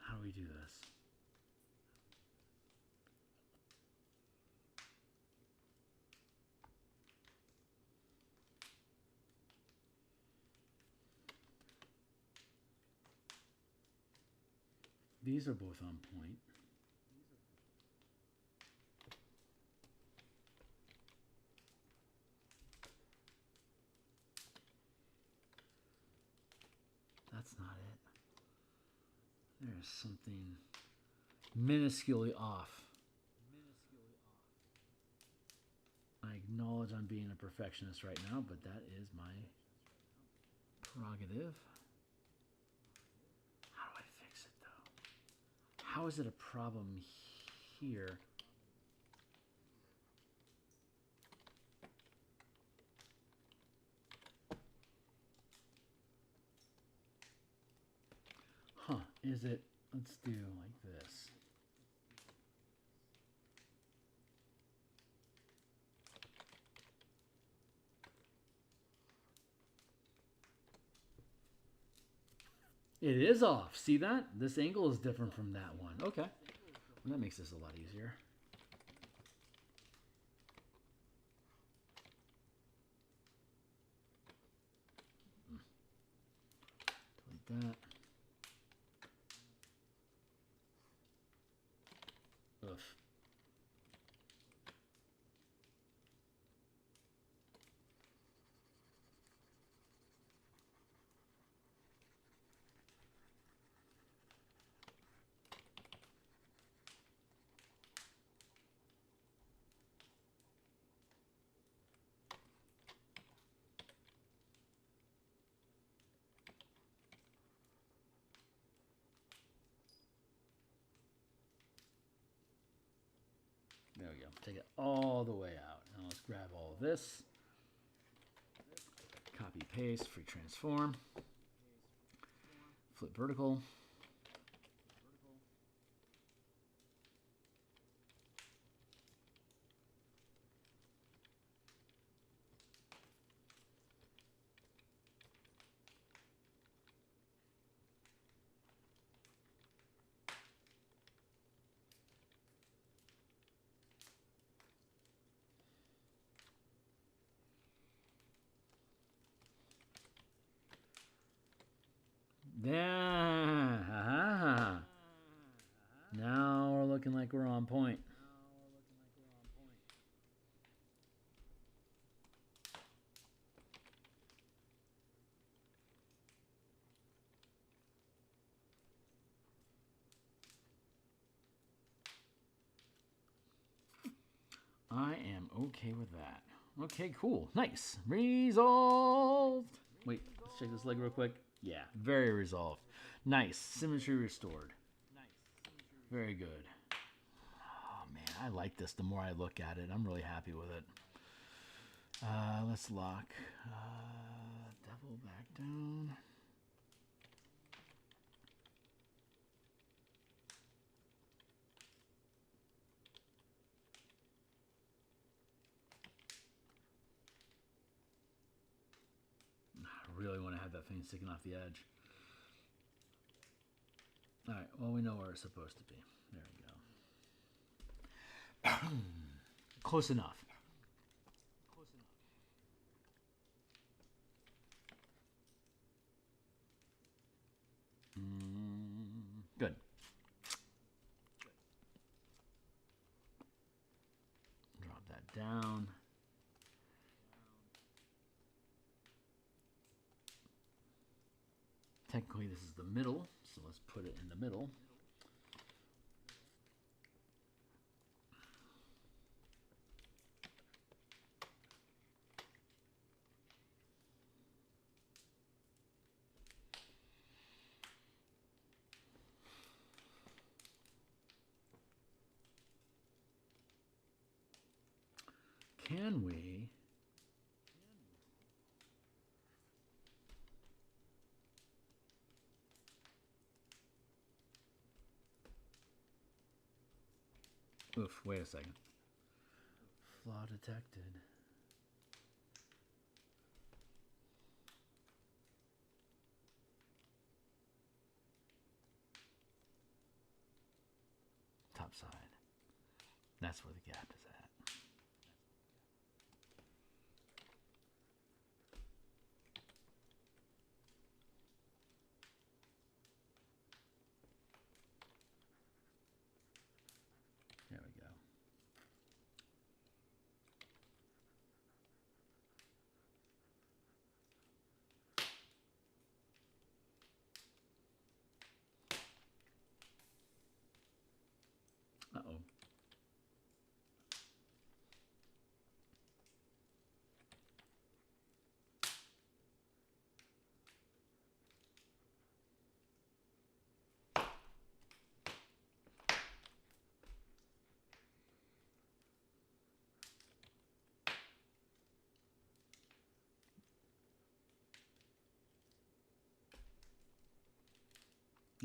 How do we do this? These are both on point. That's not it. There's something minusculely off. I acknowledge I'm being a perfectionist right now, but that is my prerogative. How do I fix it, though? How is it a problem here? Huh, is it? Let's do like this. It is off. See that? This angle is different from that one. Okay. Well, that makes this a lot easier. Delete that. Oof. There we go. Take it all the way out. Now let's grab all of this. Copy, paste, free transform. Flip vertical. like we're on point. I am okay with that. Okay, cool. Nice. Resolved. Wait, let's check this leg real quick. Yeah, very resolved. Nice. Symmetry restored. Very good. Oh, man, I like this the more I look at it. I'm really happy with it. Let's lock. Devil back down. I really want to have that thing sticking off the edge. All right, well, we know where it's supposed to be. There we go. Close enough. Good. Drop that down. Technically, this is the middle, so let's put it in the middle. Can we? Oof, wait a second. Flaw detected. Top side. That's where the gap is at. There we go. Uh-oh.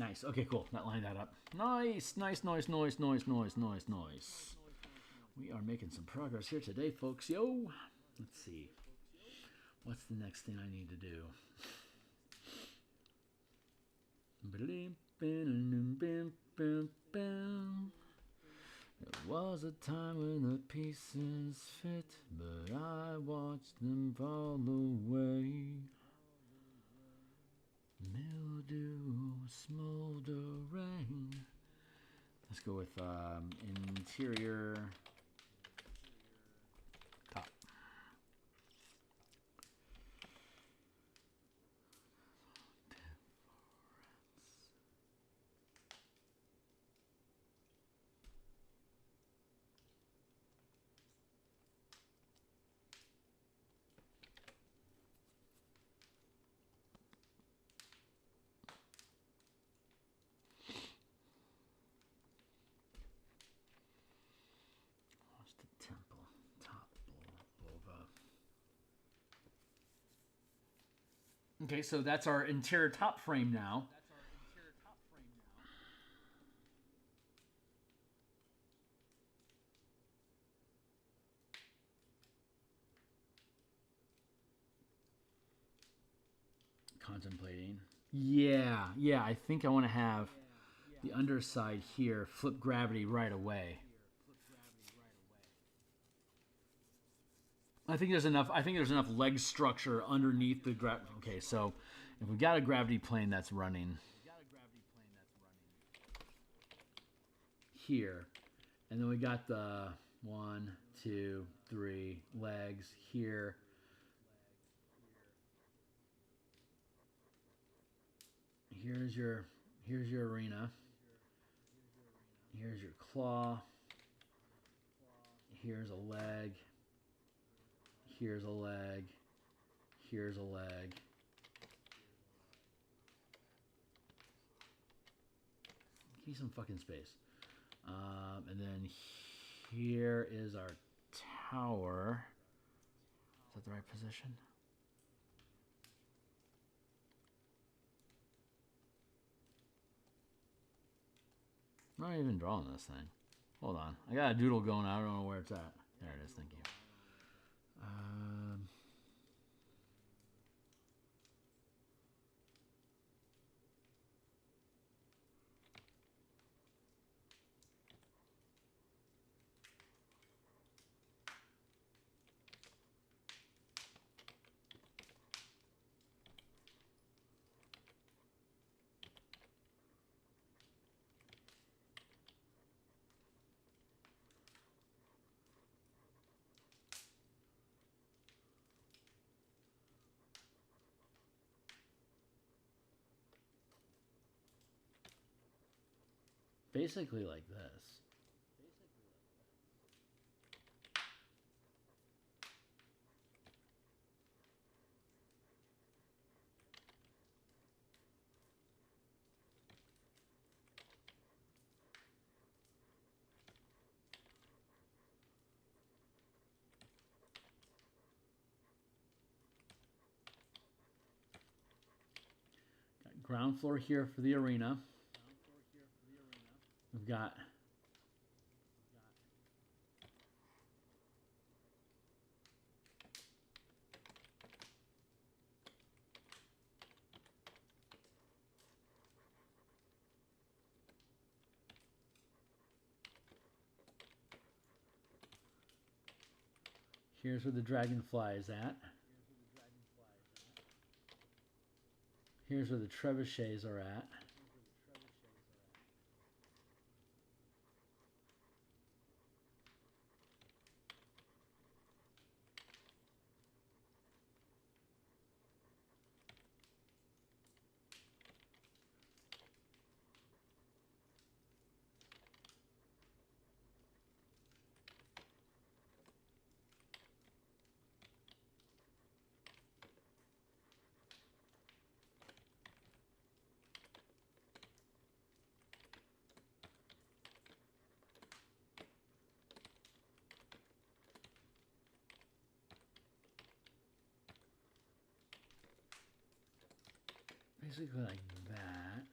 Nice. Okay, cool. That lined that up. Nice, nice, nice, nice, nice, nice, nice, nice. We are making some progress here today, folks. Yo. Let's see. What's the next thing I need to do? There was a time when the pieces fit, but I watched them fall away. Mildew, smoldering. Let's go with interior top. Okay, so that's our interior top frame now. Contemplating. Yeah, I think I want to have the underside here flip gravity right away. I think there's enough leg structure underneath the okay, so if we've got a gravity plane that's running here, And then we got the 1, 2, 3 legs here. Here's your arena. Here's your claw. Here's a leg. Here's a leg. Here's a leg. Give me some fucking space. And then here is our tower. Is that the right position? I'm not even drawing this thing. Hold on. I got a doodle going. I don't know where it's at. There it is. Thank you. Basically like this. Got ground floor here for the arena. We've got here's where the dragonfly is at. Here's where the trebuchets are at. Basically like that.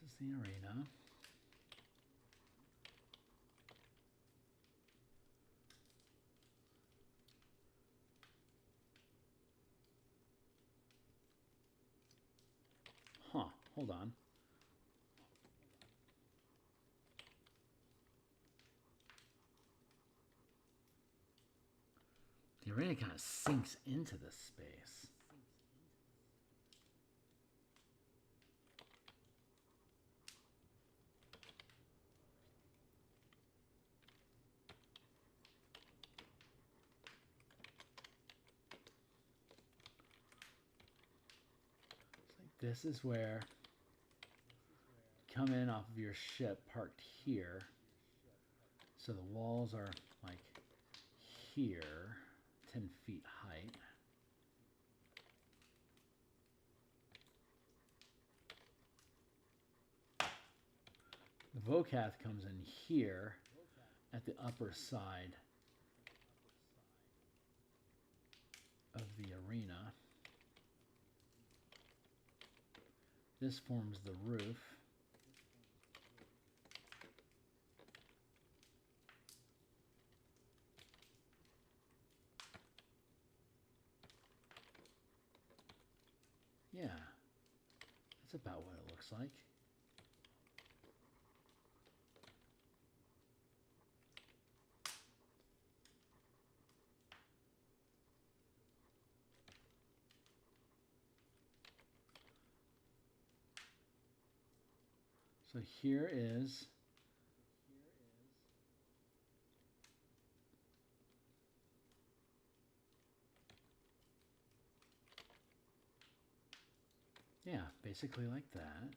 This is the arena. Huh, hold on. The arena kind of sinks into this space. This is where you come in off of your ship parked here. So the walls are like here, 10 feet height. The Vocath comes in here at the upper side of the arena. This forms the roof. That's about what it looks like. So here is yeah, basically like that.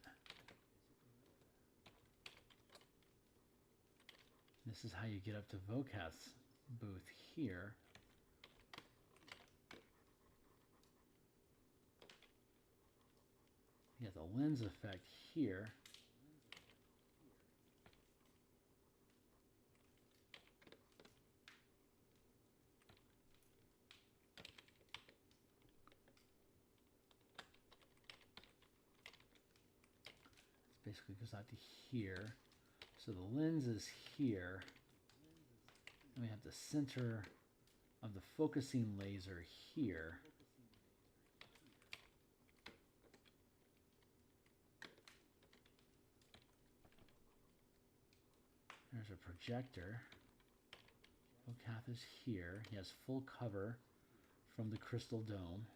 This is how you get up to Vocath's booth here. You got the lens effect here. Basically goes out to here. So the lens is here. And we have the center of the focusing laser here. There's a projector. Vocath is here. He has full cover from the crystal dome.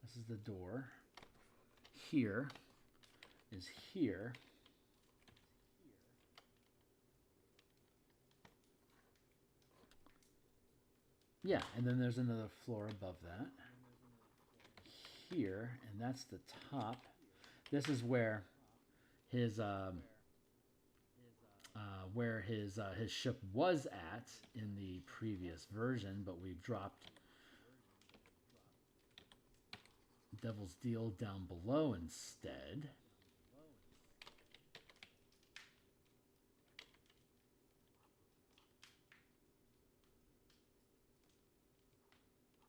This is the door. Here is here. Yeah, and then there's another floor above that. Here, and that's the top. This is where his ship was at in the previous version, but we've dropped Devil's Deal down below instead.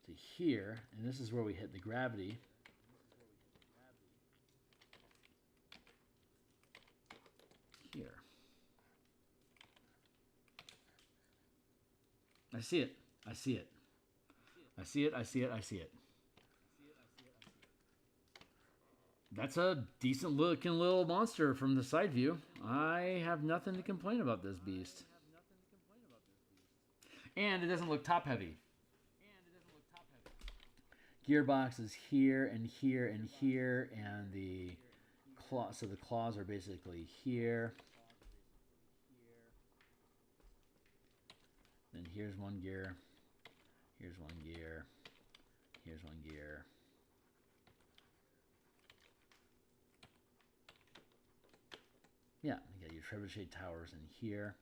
To here, and this is where we hit the gravity. Here. I see it. I see it. I see it. I see it. I see it. That's a decent looking little monster from the side view. I have nothing to complain about this beast. And it doesn't look top heavy. Gearbox is here and here and here, and the claws, so the claws are basically here. Then here's one gear. Here's one gear. Here's one gear. Yeah, you got your trebuchet towers in here.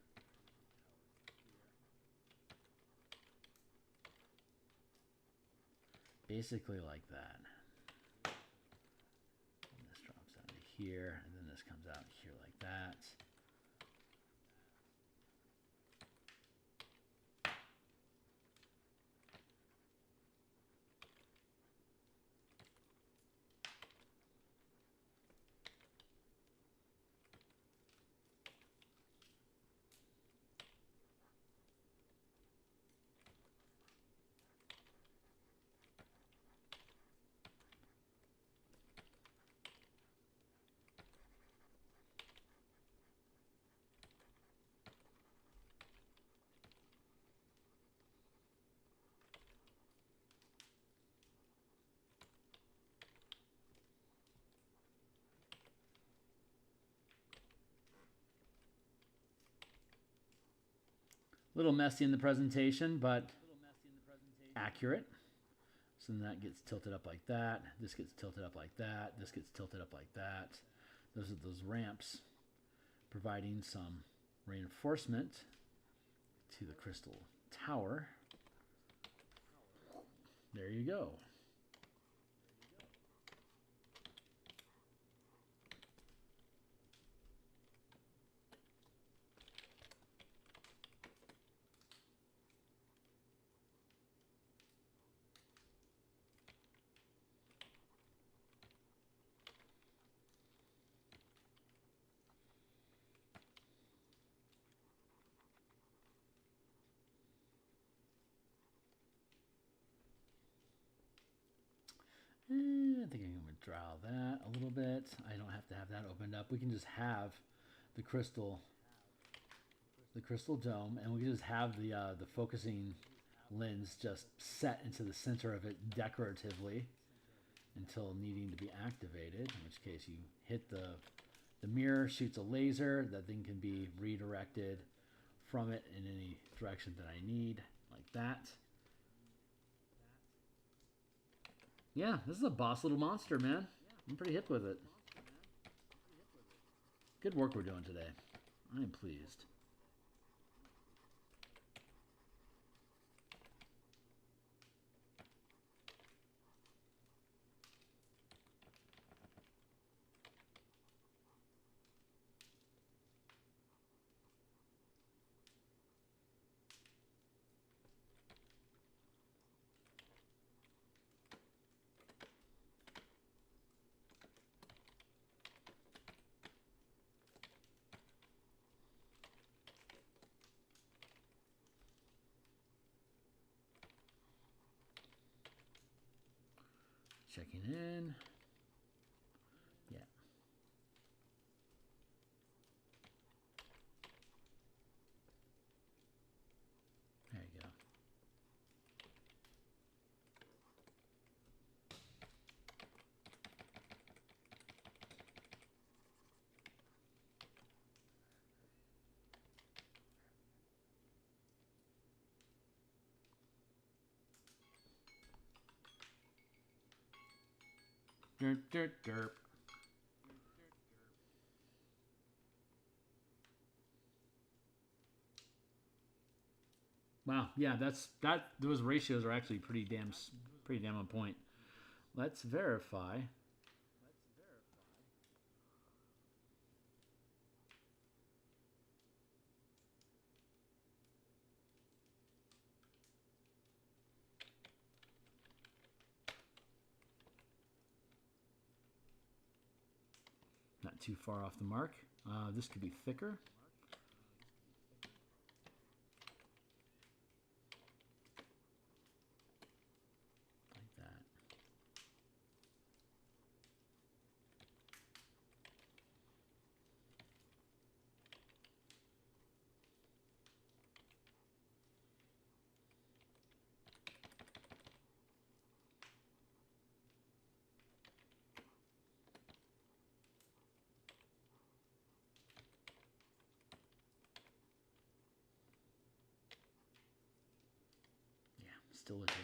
Basically like that. And this drops down to here, and then this comes out here like that. A little messy in the presentation, but accurate. So then that gets tilted up like that. This gets tilted up like that. This gets tilted up like that. Those are those ramps providing some reinforcement to the crystal tower. There you go. think I'm going to withdraw that a little bit. I don't have to have that opened up. We can just have the crystal dome, and we can just have the focusing lens just set into the center of it decoratively until needing to be activated, in which case you hit the mirror, shoots a laser, that thing can be redirected from it in any direction that I need, like that. Yeah, this is a boss little monster, man. I'm pretty hip with it. Good work we're doing today. I am pleased. Checking in. Yeah. There you go. Derp, derp, derp. Wow, yeah, those ratios are actually pretty damn on point. Let's verify. Not too far off the mark. This could be thicker. Like that. Still legit.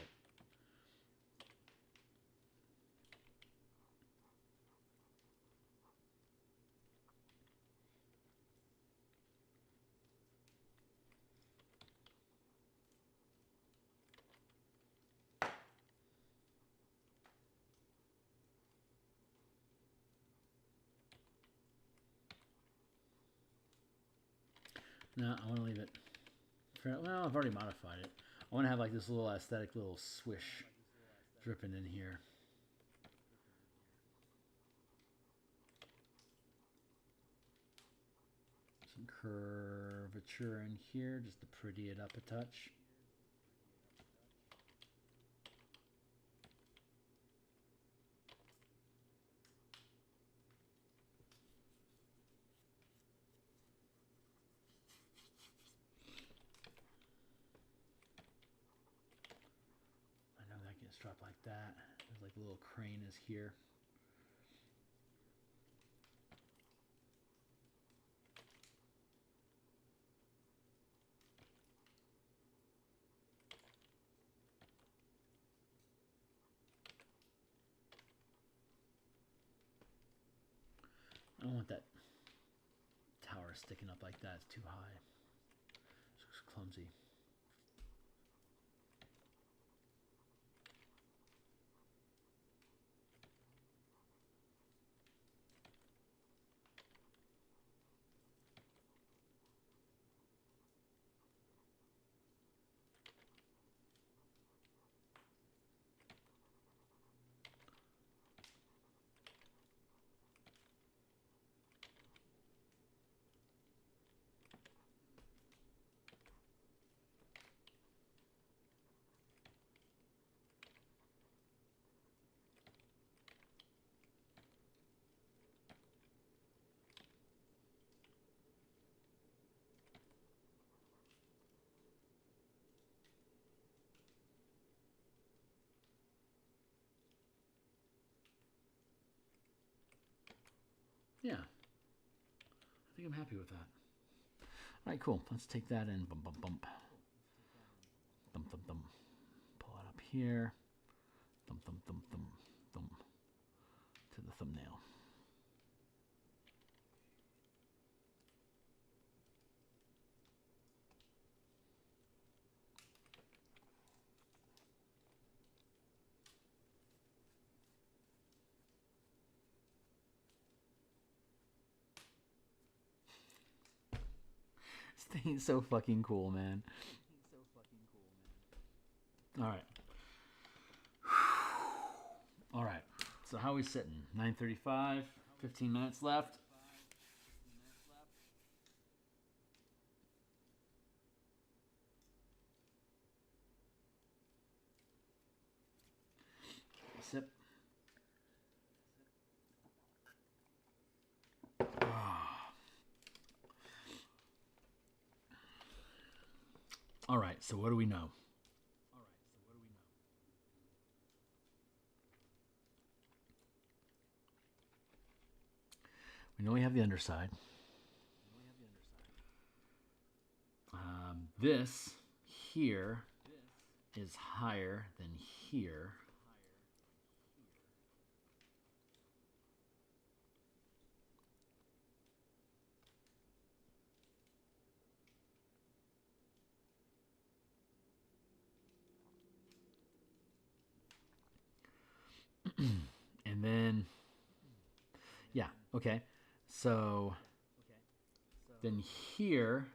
No, I want to leave it. Well, I've already modified it. I want to have like this little aesthetic little swish dripping in here. Some curvature in here just to pretty it up a touch. Drop like that. There's like a little crane is here. I don't want that tower sticking up like that. It's too high. It looks clumsy. Yeah. I think I'm happy with that. All right, cool. Let's take that and bump, bump, bump. Thump, thump, thump. Pull it up here. Thump, thump, thump, thump, thump. To the thumbnail. This thing is so fucking cool, man. All right. All right. So how are we sitting? 9:35. 15 minutes left. Sip. All right. So what do we know? We know we have the underside. This here is higher than here. And then, yeah, okay. So then here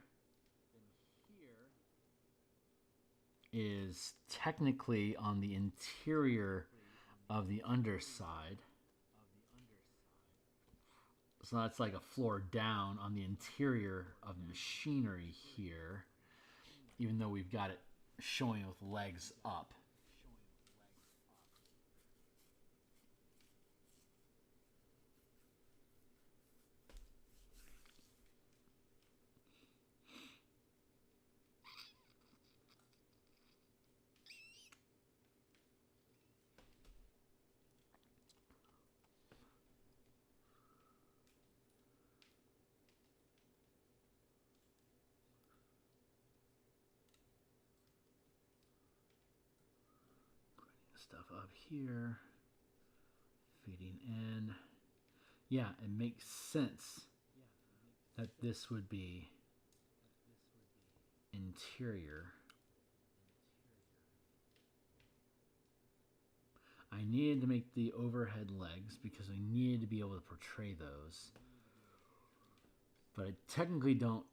is technically on the interior of the underside. So that's like a floor down on the interior of machinery here, even though we've got it showing with legs up. Stuff up here, feeding in. Yeah, it makes sense that this would be interior. I needed to make the overhead legs because I needed to be able to portray those. But I technically don't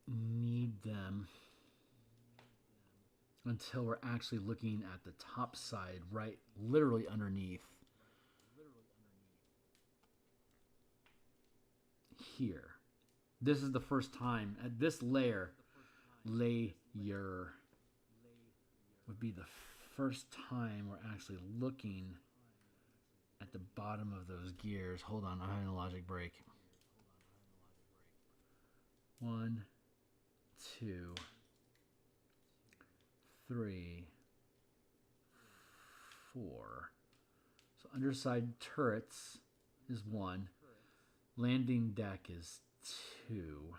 need them until we're actually looking at the top side, right, literally underneath here. This is the first time at this layer would be the first time we're actually looking at the bottom of those gears. Hold on, I'm having a logic break. 1, 2, 3, 4. So underside turrets is 1. Landing deck is 2.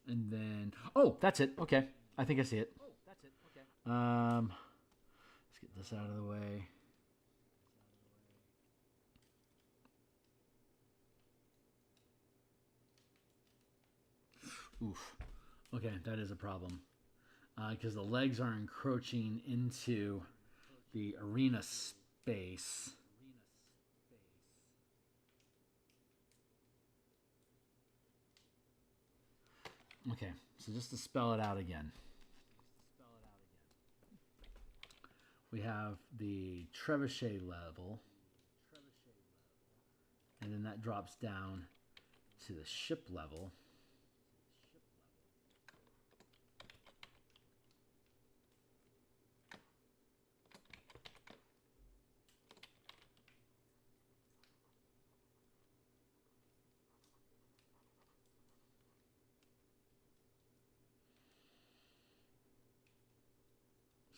And then, oh, that's it. Okay, I think I see it. Let's get this out of the way. Oof. Okay, that is a problem. Because the legs are encroaching into the arena space. Okay, so just to spell it out again. We have the trebuchet level. And then that drops down to the ship level.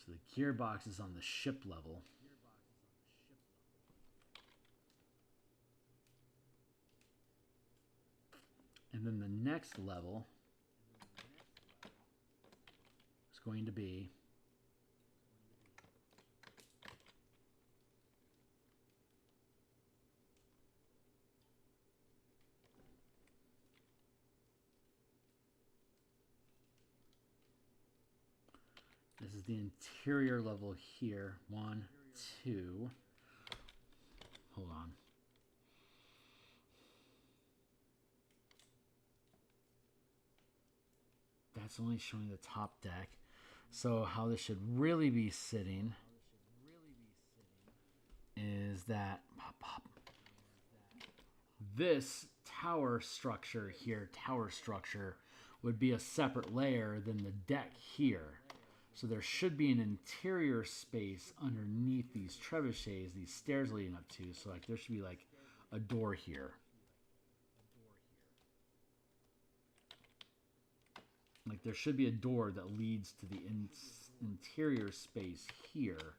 So the gearbox is on the ship level. And then the next level is going to be this is the interior level here. 1, 2. Hold on. That's only showing the top deck. So how this should really be sitting is that this tower structure here, would be a separate layer than the deck here. So there should be an interior space underneath these trebuchets, these stairs leading up to. So like there should be like a door here. Like there should be a door that leads to the interior space here.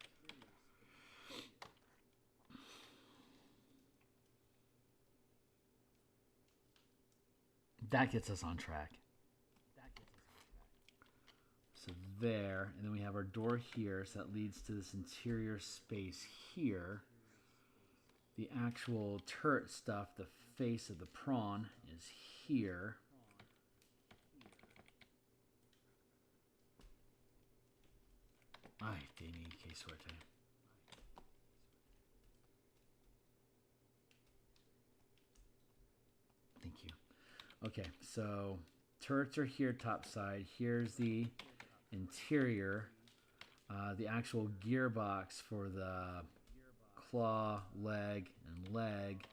That gets us on track. So there, and then we have our door here, so that leads to this interior space here. The actual turret stuff, the face of the prawn, is here. Ay, Dani, qué suerte. Thank you. Okay, so turrets are here topside. Here's the interior. The actual gearbox for the claw, leg, and leg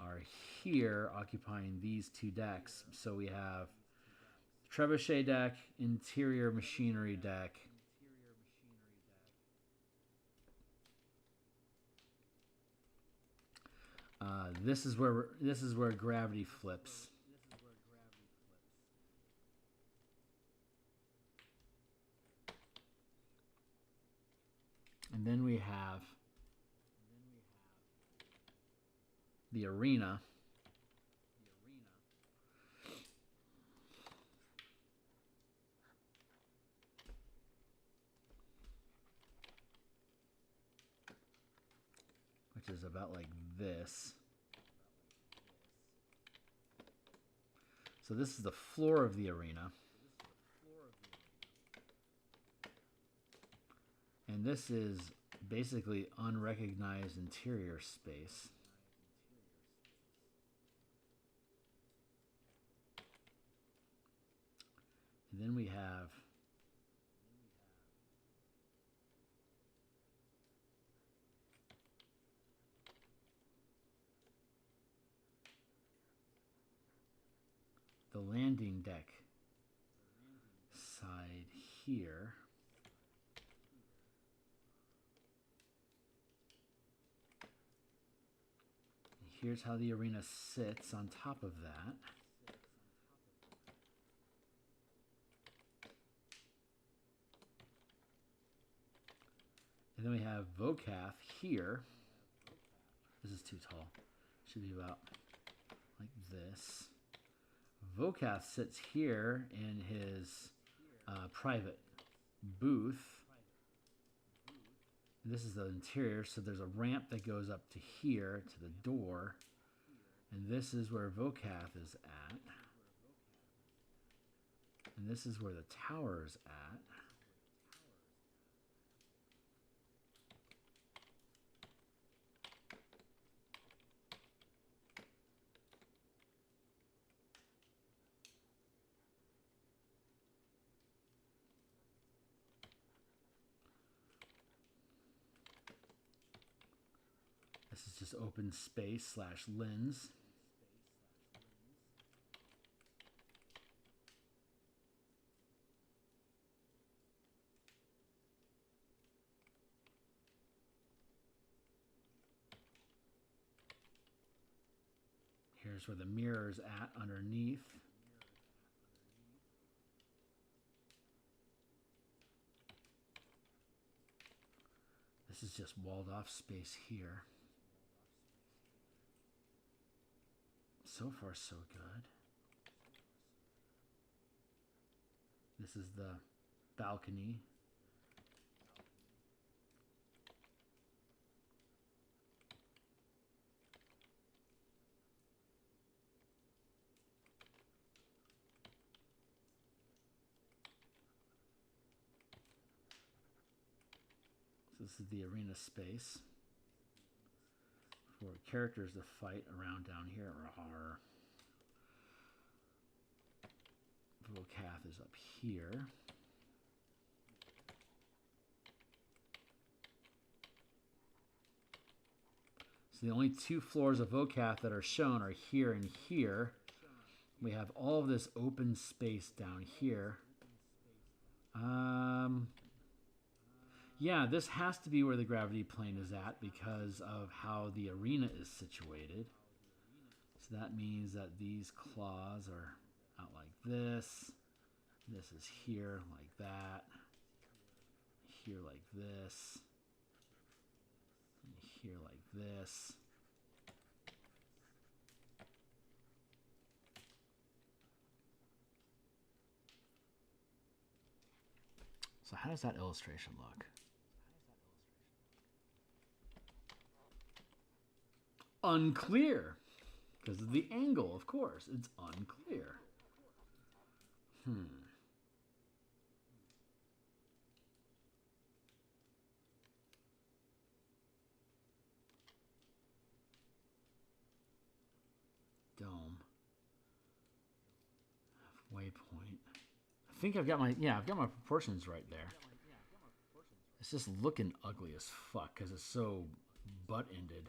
are here, occupying these two decks. So we have trebuchet deck, interior machinery deck. This is where gravity flips. And then we have the arena. Which is about like this. So this is the floor of the arena. And this is basically unrecognized interior space. And then we have the landing deck side here. Here's how the arena sits on top of that. And then we have Vocath here. This is too tall. Should be about like this. Vocath sits here in his private booth. And this is the interior, so there's a ramp that goes up to here, to the door. And this is where Vocath is at. And this is where the tower is at. This is just open space / lens. Here's where the mirror is at underneath. This is just walled off space here. So far, so good. This is the balcony. This is the arena space for characters to fight around down here. Our Vocath is up here. So the only two floors of Vocath that are shown are here and here. We have all of this open space down here. Yeah, this has to be where the gravity plane is at because of how the arena is situated. So that means that these claws are out like this. This is here like that. Here like this. And here like this. So how does that illustration look? Unclear. Because of the angle, of course. It's unclear. Dome. Halfway point. I think I've got my proportions right there. It's just looking ugly as fuck because it's so butt-ended.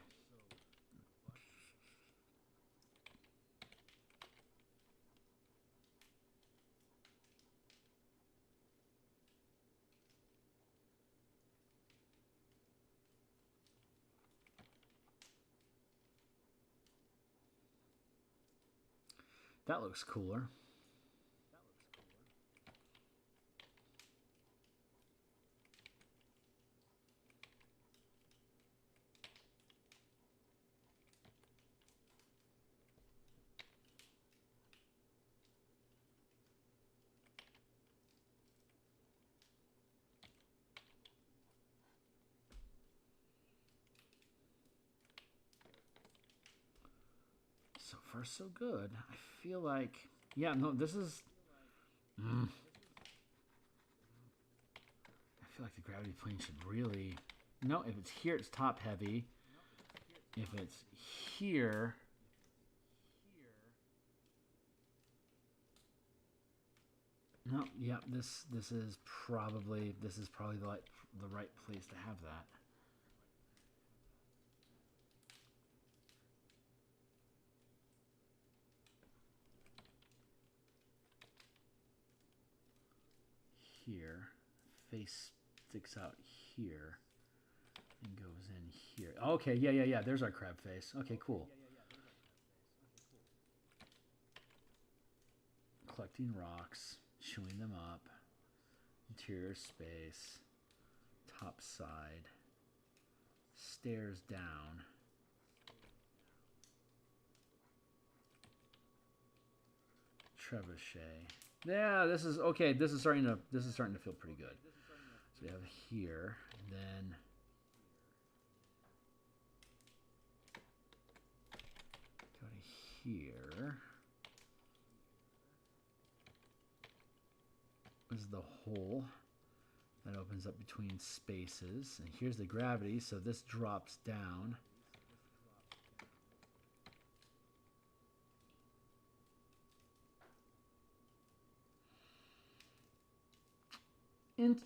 That looks cooler. So far, so good. I feel like, yeah, no, this is. I feel like the gravity plane should really. No, if it's here, it's top heavy. If it's here. No, yeah, this is probably the right place to have that. Here, face sticks out here and goes in here. Okay, yeah. There's our crab face. Okay, cool. Collecting rocks, chewing them up. Interior space, top side, stairs down. Trebuchet. Yeah, this is okay. This is starting to feel pretty good. So we have here, and then go to here. This is the hole that opens up between spaces, and here's the gravity. So this drops down.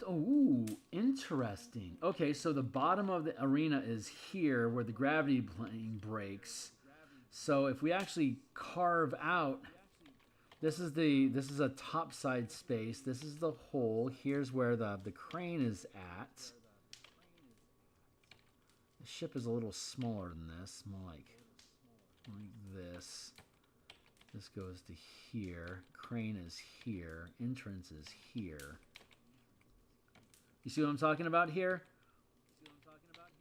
Ooh, interesting. Okay, so the bottom of the arena is here where the gravity plane breaks. So if we actually carve out, this is a top side space. This is the hole. Here's where the crane is at. The ship is a little smaller than this, more like this. This goes to here. Crane is here. Entrance is here. You see what I'm talking about here?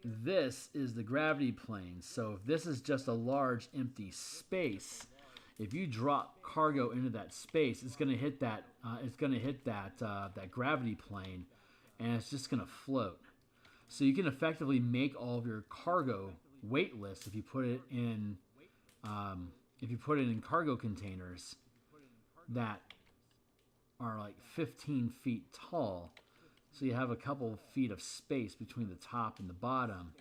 this is the gravity plane. So if this is just a large empty space, if you drop cargo into that space, it's going to hit that. That gravity plane, and it's just going to float. So you can effectively make all of your cargo weightless if you put it in cargo containers that are like 15 feet tall. So you have a couple of feet of space between the top and the bottom,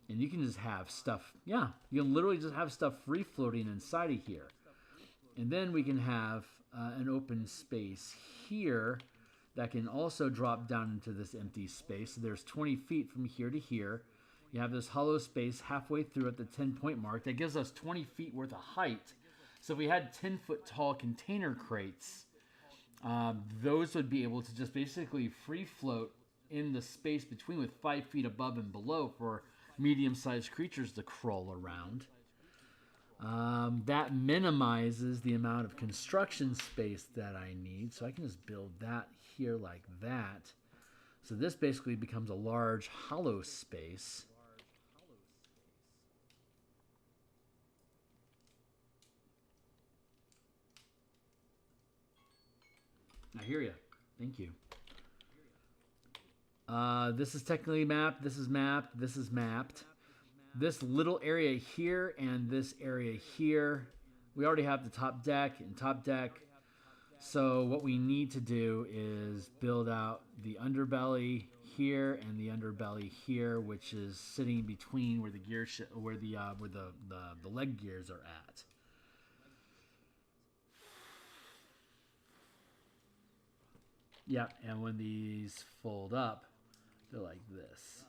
and you can just have stuff. Yeah, you can literally just have stuff free floating inside of here. And then we can have an open space here that can also drop down into this empty space. So there's 20 feet from here to here. You have this hollow space halfway through at the 10-point mark. That gives us 20 feet worth of height. So if we had 10-foot tall container crates, those would be able to just basically free float in the space between with 5 feet above and below for medium-sized creatures to crawl around. That minimizes the amount of construction space that I need. So I can just build that here like that. So this basically becomes a large hollow space. I hear you. Thank you. This is technically mapped. This is mapped. This is mapped. This little area here and this area here, we already have the top deck and top deck. So what we need to do is build out the underbelly here and the underbelly here, which is sitting between where the gear where the leg gears are at. Yeah, and when these fold up, they're like this.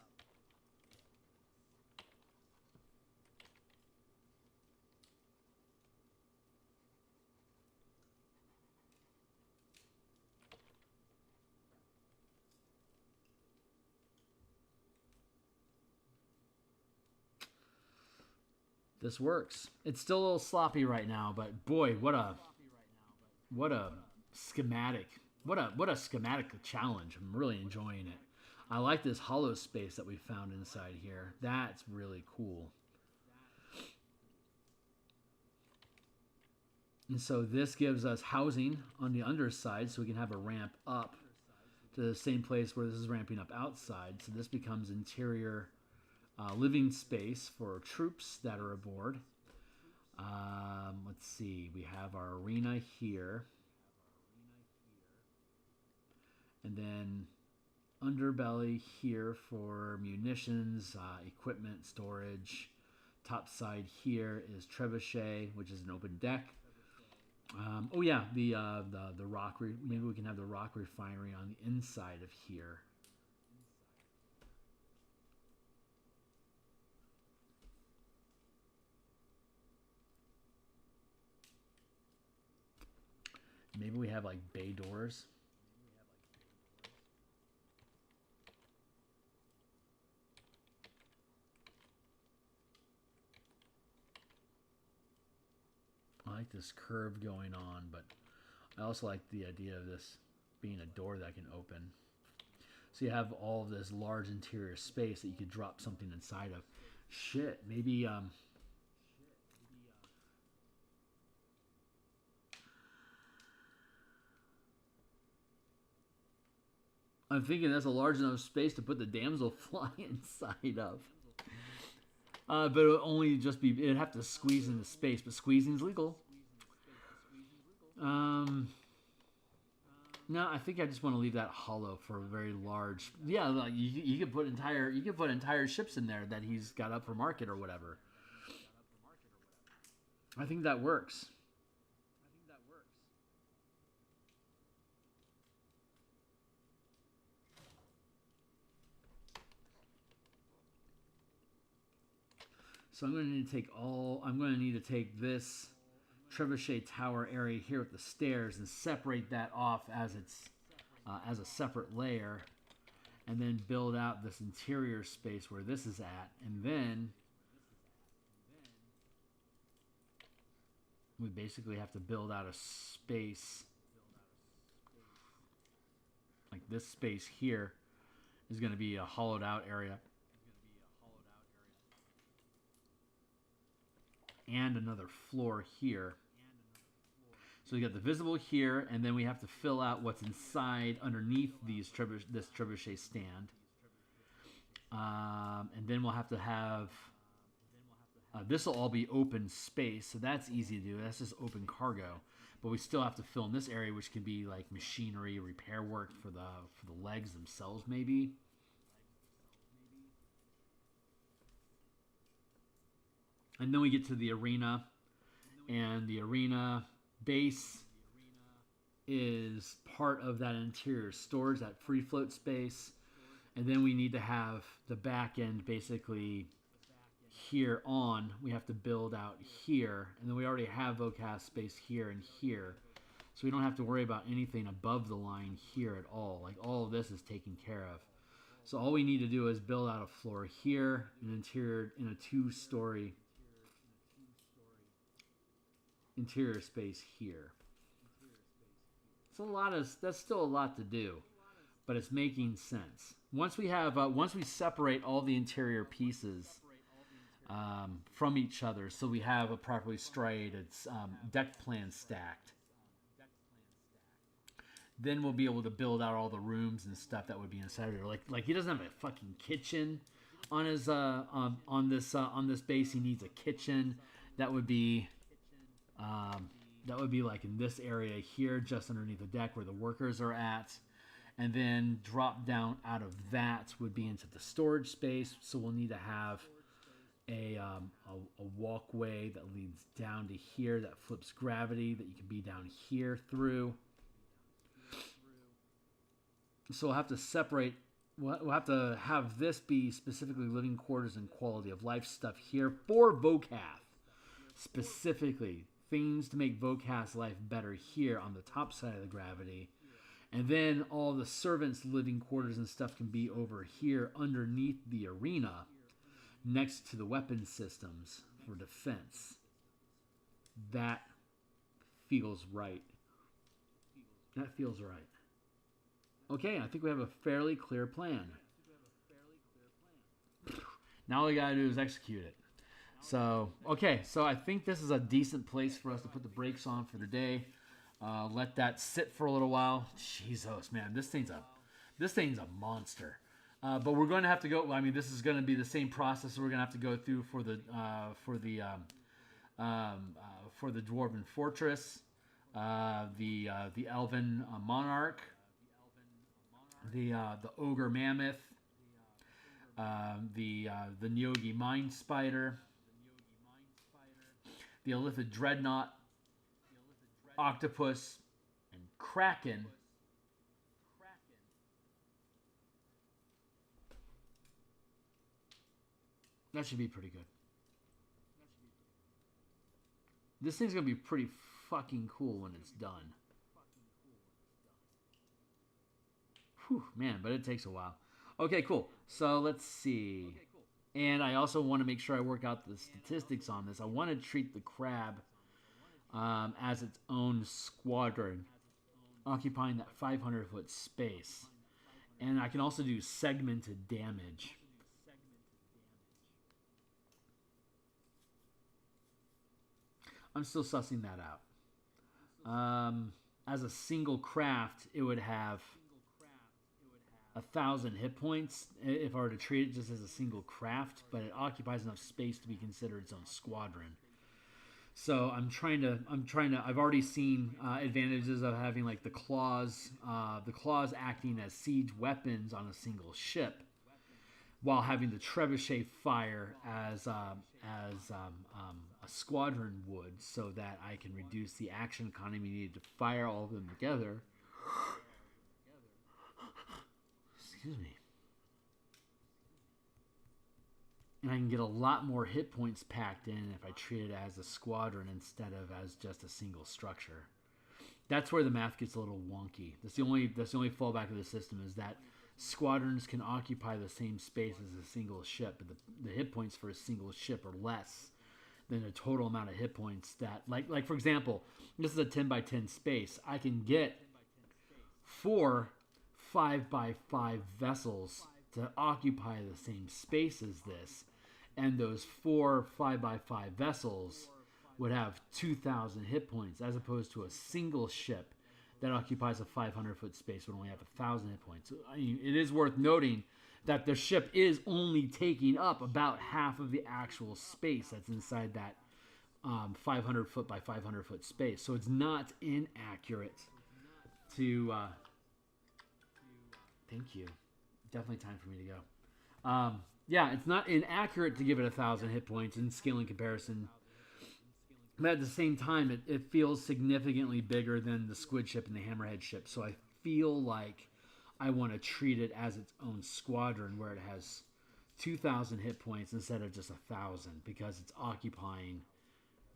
This works. It's still a little sloppy right now, but boy, what a schematic. What a schematic challenge. I'm really enjoying it. I like this hollow space that we found inside here. That's really cool. And so this gives us housing on the underside, so we can have a ramp up to the same place where this is ramping up outside. So this becomes interior living space for troops that are aboard. Let's see. We have our arena here. And then underbelly here for munitions, equipment, storage. Top side here is trebuchet, which is an open deck. Oh yeah, the rock. Maybe we can have the rock refinery on the inside of here. Maybe we have like bay doors. I like this curve going on, but I also like the idea of this being a door that can open. So you have all of this large interior space that you could drop something inside of. Shit, maybe I'm thinking that's a large enough space to put the damselfly inside of. But it would only just be, it'd have to squeeze into space, but squeezing's legal. No, I think I just want to leave that hollow for a very large. Yeah, like you could put entire ships in there that he's got up for market or whatever. I think that works. So I'm going to need to take this trebuchet tower area here with the stairs and separate that off as as a separate layer, and then build out this interior space where this is at, and then we basically have to build out a space like this space here is going to be a hollowed out area. and another floor here. So we got the visible here, and then we have to fill out what's inside underneath this trebuchet stand. And then we'll have to have... this will all be open space, so that's easy to do. That's just open cargo. But we still have to fill in this area, which can be like machinery, repair work for the legs themselves, maybe. And then we get to the arena, and the arena base is part of that interior storage, that free float space. And then we need to have the back end basically here on. We have to build out here, and then we already have Vocath space here and here, so we don't have to worry about anything above the line here at all. Like, all of this is taken care of. So all we need to do is build out a floor here, an interior in a 2-story interior space here. It's a lot of, that's still a lot to do, but it's making sense. Once we have once we separate all the interior pieces from each other, so we have a properly striated deck plan stacked, then we'll be able to build out all the rooms and stuff that would be inside of it. Like he doesn't have a fucking kitchen on his on this base. He needs a kitchen that would be like in this area here, just underneath the deck where the workers are at. And then drop down out of that would be into the storage space. So we'll need to have a walkway that leads down to here that flips gravity, that you can be down here through. So we'll have to separate. We'll have to have this be specifically living quarters and quality of life stuff here for Vocath. Specifically, things to make Vocath's life better here on the top side of the gravity. And then all the servants' living quarters and stuff can be over here underneath the arena, next to the weapon systems for defense. That feels right. That feels right. Okay, I think we have a fairly clear plan. Now all we gotta do is execute it. So, okay, so I think this is a decent place for us to put the brakes on for the day. Let that sit for a little while. Jesus, man, this thing's a monster. But we're going to have to go. I mean, this is going to be the same process we're going to have to go through for the Dwarven Fortress, the Elven Monarch, the Ogre Mammoth, the Neogi Mind Spider, the Illithid Dreadnought, Octopus, and Kraken. That should be pretty good. This thing's going to be pretty fucking cool when it's done. Whew, man, but it takes a while. Okay, cool. So let's see. And I also want to make sure I work out the statistics on this. I want to treat the crab as its own squadron, occupying that 500-foot space. And I can also do segmented damage. I'm still sussing that out. As a single craft, it would have 1,000 hit points if I were to treat it just as a single craft, but it occupies enough space to be considered its own squadron. So I've already seen advantages of having like the claws acting as siege weapons on a single ship, while having the trebuchet fire as a squadron would, so that I can reduce the action economy needed to fire all of them together. Excuse me. And I can get a lot more hit points packed in if I treat it as a squadron instead of as just a single structure. That's where the math gets a little wonky. That's the only fallback of the system, is that squadrons can occupy the same space as a single ship, but the hit points for a single ship are less than the total amount of hit points that, like for example, this is a 10 by 10 space. I can get 4 5 by 5 vessels to occupy the same space as this, and those 4 5 by 5 vessels would have 2,000 hit points, as opposed to a single ship that occupies a 500-foot space would only have 1,000 hit points. I mean, it is worth noting that the ship is only taking up about half of the actual space that's inside that 500-foot by 500-foot space. So it's not inaccurate to... thank you. Definitely time for me to go. Yeah, it's not inaccurate to give it 1,000 hit points in scaling comparison. But at the same time, it feels significantly bigger than the squid ship and the hammerhead ship. So I feel like I want to treat it as its own squadron where it has 2,000 hit points instead of just 1,000, because it's occupying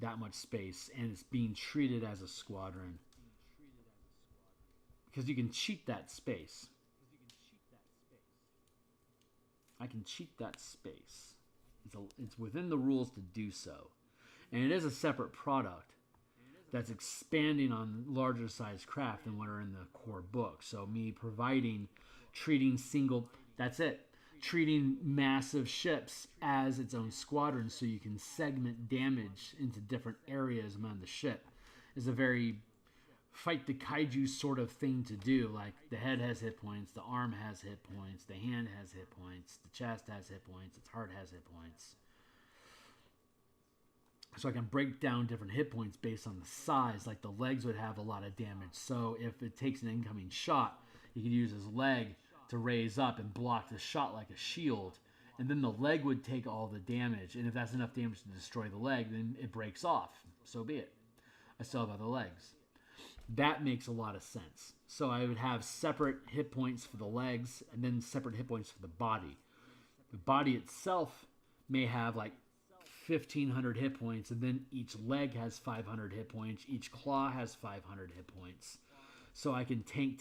that much space and it's being treated as a squadron. Because you can cheat that space. I can cheat that space. It's within the rules to do so. And it is a separate product that's expanding on larger size craft than what are in the core book. So me treating massive ships as its own squadron so you can segment damage into different areas around the ship is a very fight the kaiju sort of thing to do. Like the head has hit points, the arm has hit points, the hand has hit points, the chest has hit points, its heart has hit points. So I can break down different hit points based on the size. Like the legs would have a lot of damage. So if it takes an incoming shot, he could use his leg to raise up and block the shot like a shield. And then the leg would take all the damage. And if that's enough damage to destroy the leg, then it breaks off. So be it. I still have other legs. That makes a lot of sense. So I would have separate hit points for the legs and then separate hit points for the body. The body itself may have like 1,500 hit points, and then each leg has 500 hit points. Each claw has 500 hit points. So I can tank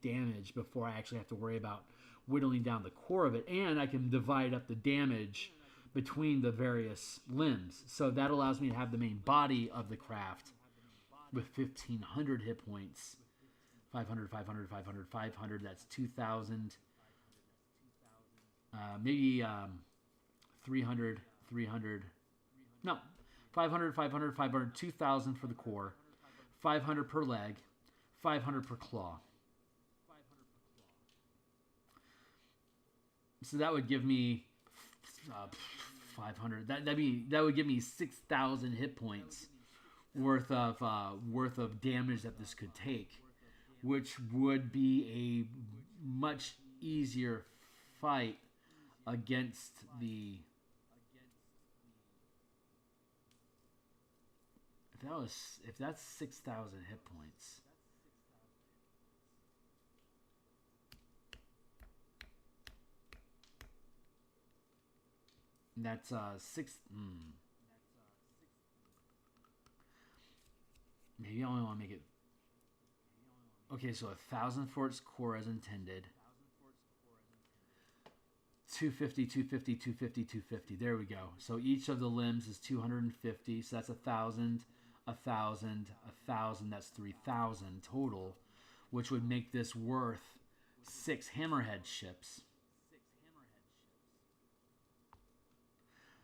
damage before I actually have to worry about whittling down the core of it. And I can divide up the damage between the various limbs. So that allows me to have the main body of the craft with 1,500 hit points. 500, 500, 500, 500. That's 2,000. Maybe 300, 300. No, 500, 500, 500. 2,000 for the core. 500 per leg. 500 per claw. So that would give me 500. That would give me 6,000 hit points worth of damage that this could take, which would be a much easier fight against the. If that's 6,000 hit points. That's six. Maybe I only want to make it. Okay, so 1,000 for its core as intended. 250, 250, 250, 250. There we go. So each of the limbs is 250. So that's 1,000, 1,000, 1,000. That's 3,000 total, which would make this worth 6 hammerhead ships.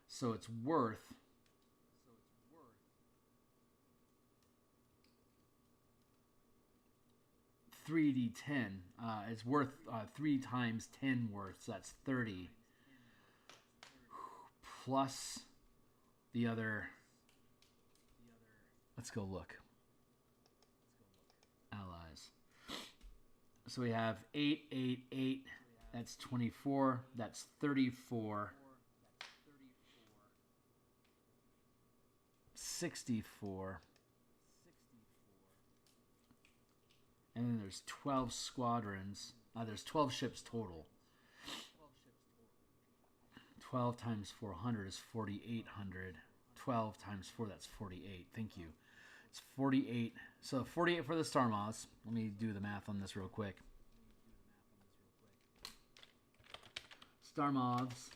So it's worth 3d10. It's worth 3 times 10 worth, so that's 30. Plus the other. Let's go look. Allies. So we have 8, 8, 8. That's 24. That's 34. 64. And then there's 12 squadrons. There's 12 ships total. 12 times 400 is 4,800. 12 times 4, that's 48. Thank you. It's 48. So 48 for the Star Moths. Let me do the math on this real quick. Star Moths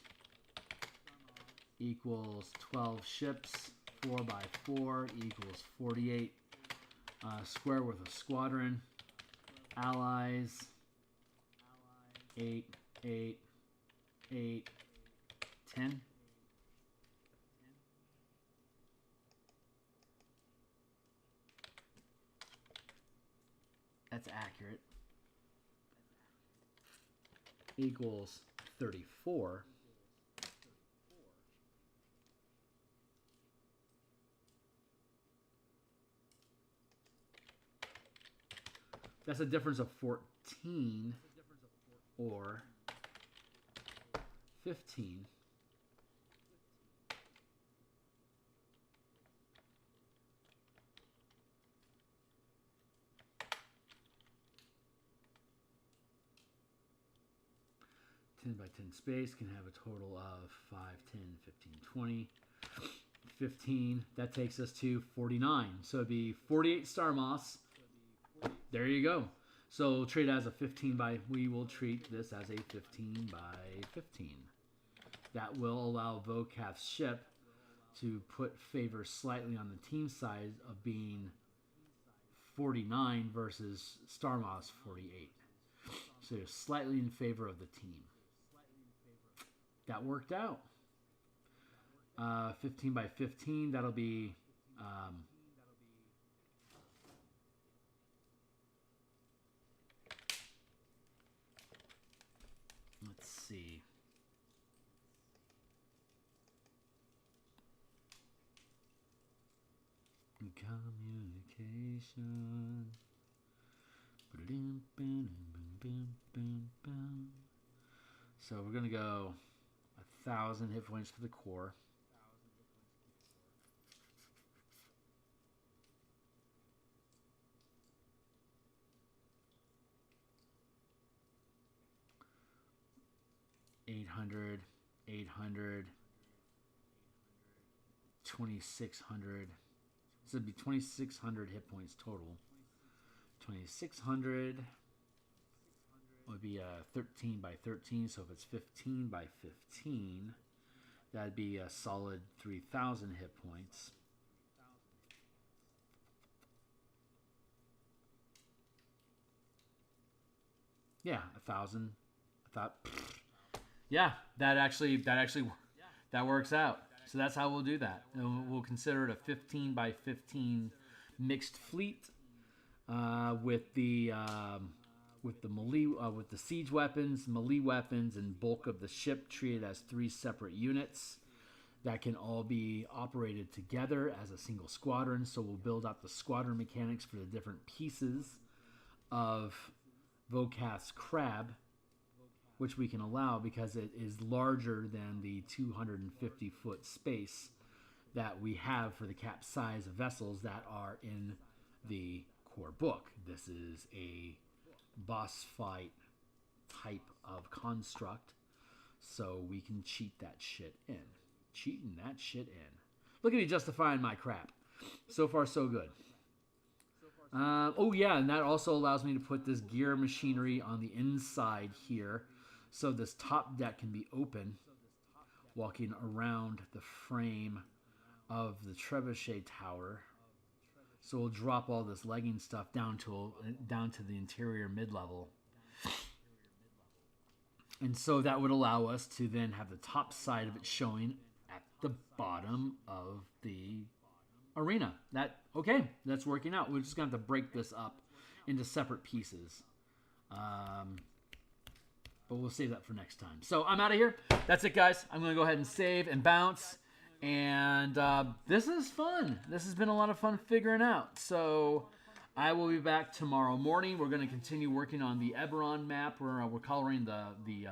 equals 12 ships. 4 by 4 equals 48. Square with a squadron. Allies. 8, 8, 8, 10. that's accurate, equals 34. That's a difference of 14 or 15. By 10 space can have a total of 5, 10, 15, 20, 15. That takes us to 49. So it'd be 48 star moss. There you go. So we'll treat it as a 15 by, we will treat this as a 15 by 15. That will allow Vocath's ship to put favor slightly on the team side of being 49 versus star moss 48. So you're slightly in favor of the team. That worked out. 15 by 15, that'll be let's see. Communication. So we're going to go 1,000 hit points for the core. $800, 2,600. So it'd be 2,600 hit points total. 2,600 would be 13 by 13. So if it's 15 by 15, that'd be a solid 3,000 hit points. Yeah, 1,000. I thought, yeah, that works out. So that's how we'll do that. And we'll consider it a 15 by 15 mixed fleet with the melee, with the siege weapons, melee weapons, and bulk of the ship treated as 3 separate units that can all be operated together as a single squadron. So we'll build out the squadron mechanics for the different pieces of Vocath's crab, which we can allow because it is larger than the 250-foot space that we have for the cap size of vessels that are in the core book. This is a boss fight type of construct, so we can cheat that shit in. Cheating that shit in. Look at me justifying my crap. So far, so good. Oh yeah, and that also allows me to put this gear machinery on the inside here. So this top deck can be open, walking around the frame of the trebuchet tower. So we'll drop all this legging stuff down to the interior mid-level. And so that would allow us to then have the top side of it showing at the bottom of the arena. That's working out. We're just going to have to break this up into separate pieces. But we'll save that for next time. So I'm out of here. That's it, guys. I'm going to go ahead and save and bounce. And this is fun. This has been a lot of fun figuring out. So I will be back tomorrow morning. We're going to continue working on the Eberron map. We're coloring the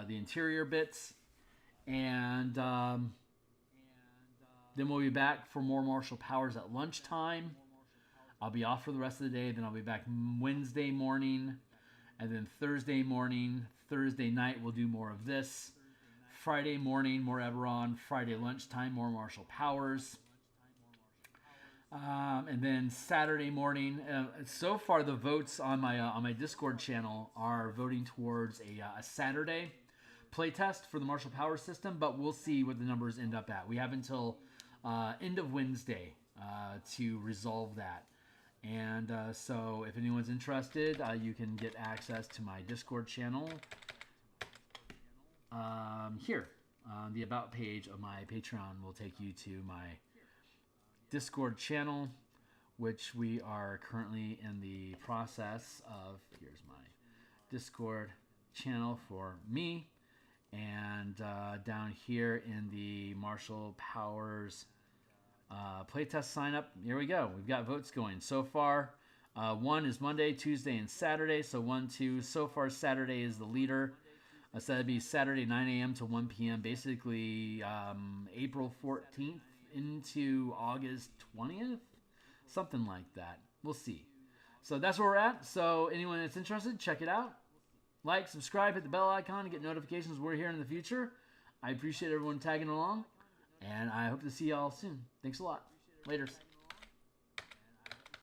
interior bits. And then we'll be back for more martial powers at lunchtime. I'll be off for the rest of the day. Then I'll be back Wednesday morning. And then Thursday morning, Thursday night, we'll do more of this. Friday morning, more Eberron. Friday lunchtime, more martial powers. And then Saturday morning. So far, the votes on my Discord channel are voting towards a Saturday playtest for the martial power system. But we'll see what the numbers end up at. We have until end of Wednesday to resolve that. And so if anyone's interested, you can get access to my Discord channel here. The About page of my Patreon will take you to my Discord channel which we are currently in the process of. Here's my Discord channel for me. And down here in the Martial Powers playtest sign up, here we go. We've got votes going. So far, 1 is Monday, Tuesday, and Saturday. So 1, 2. So far, Saturday is the leader. So that'd be Saturday, 9 a.m. to 1 p.m. Basically, April 14th into August 20th. Something like that. We'll see. So that's where we're at. So anyone that's interested, check it out. Like, subscribe, hit the bell icon to get notifications we're here in the future. I appreciate everyone tagging along. And I hope to see y'all soon. Thanks a lot. Laters.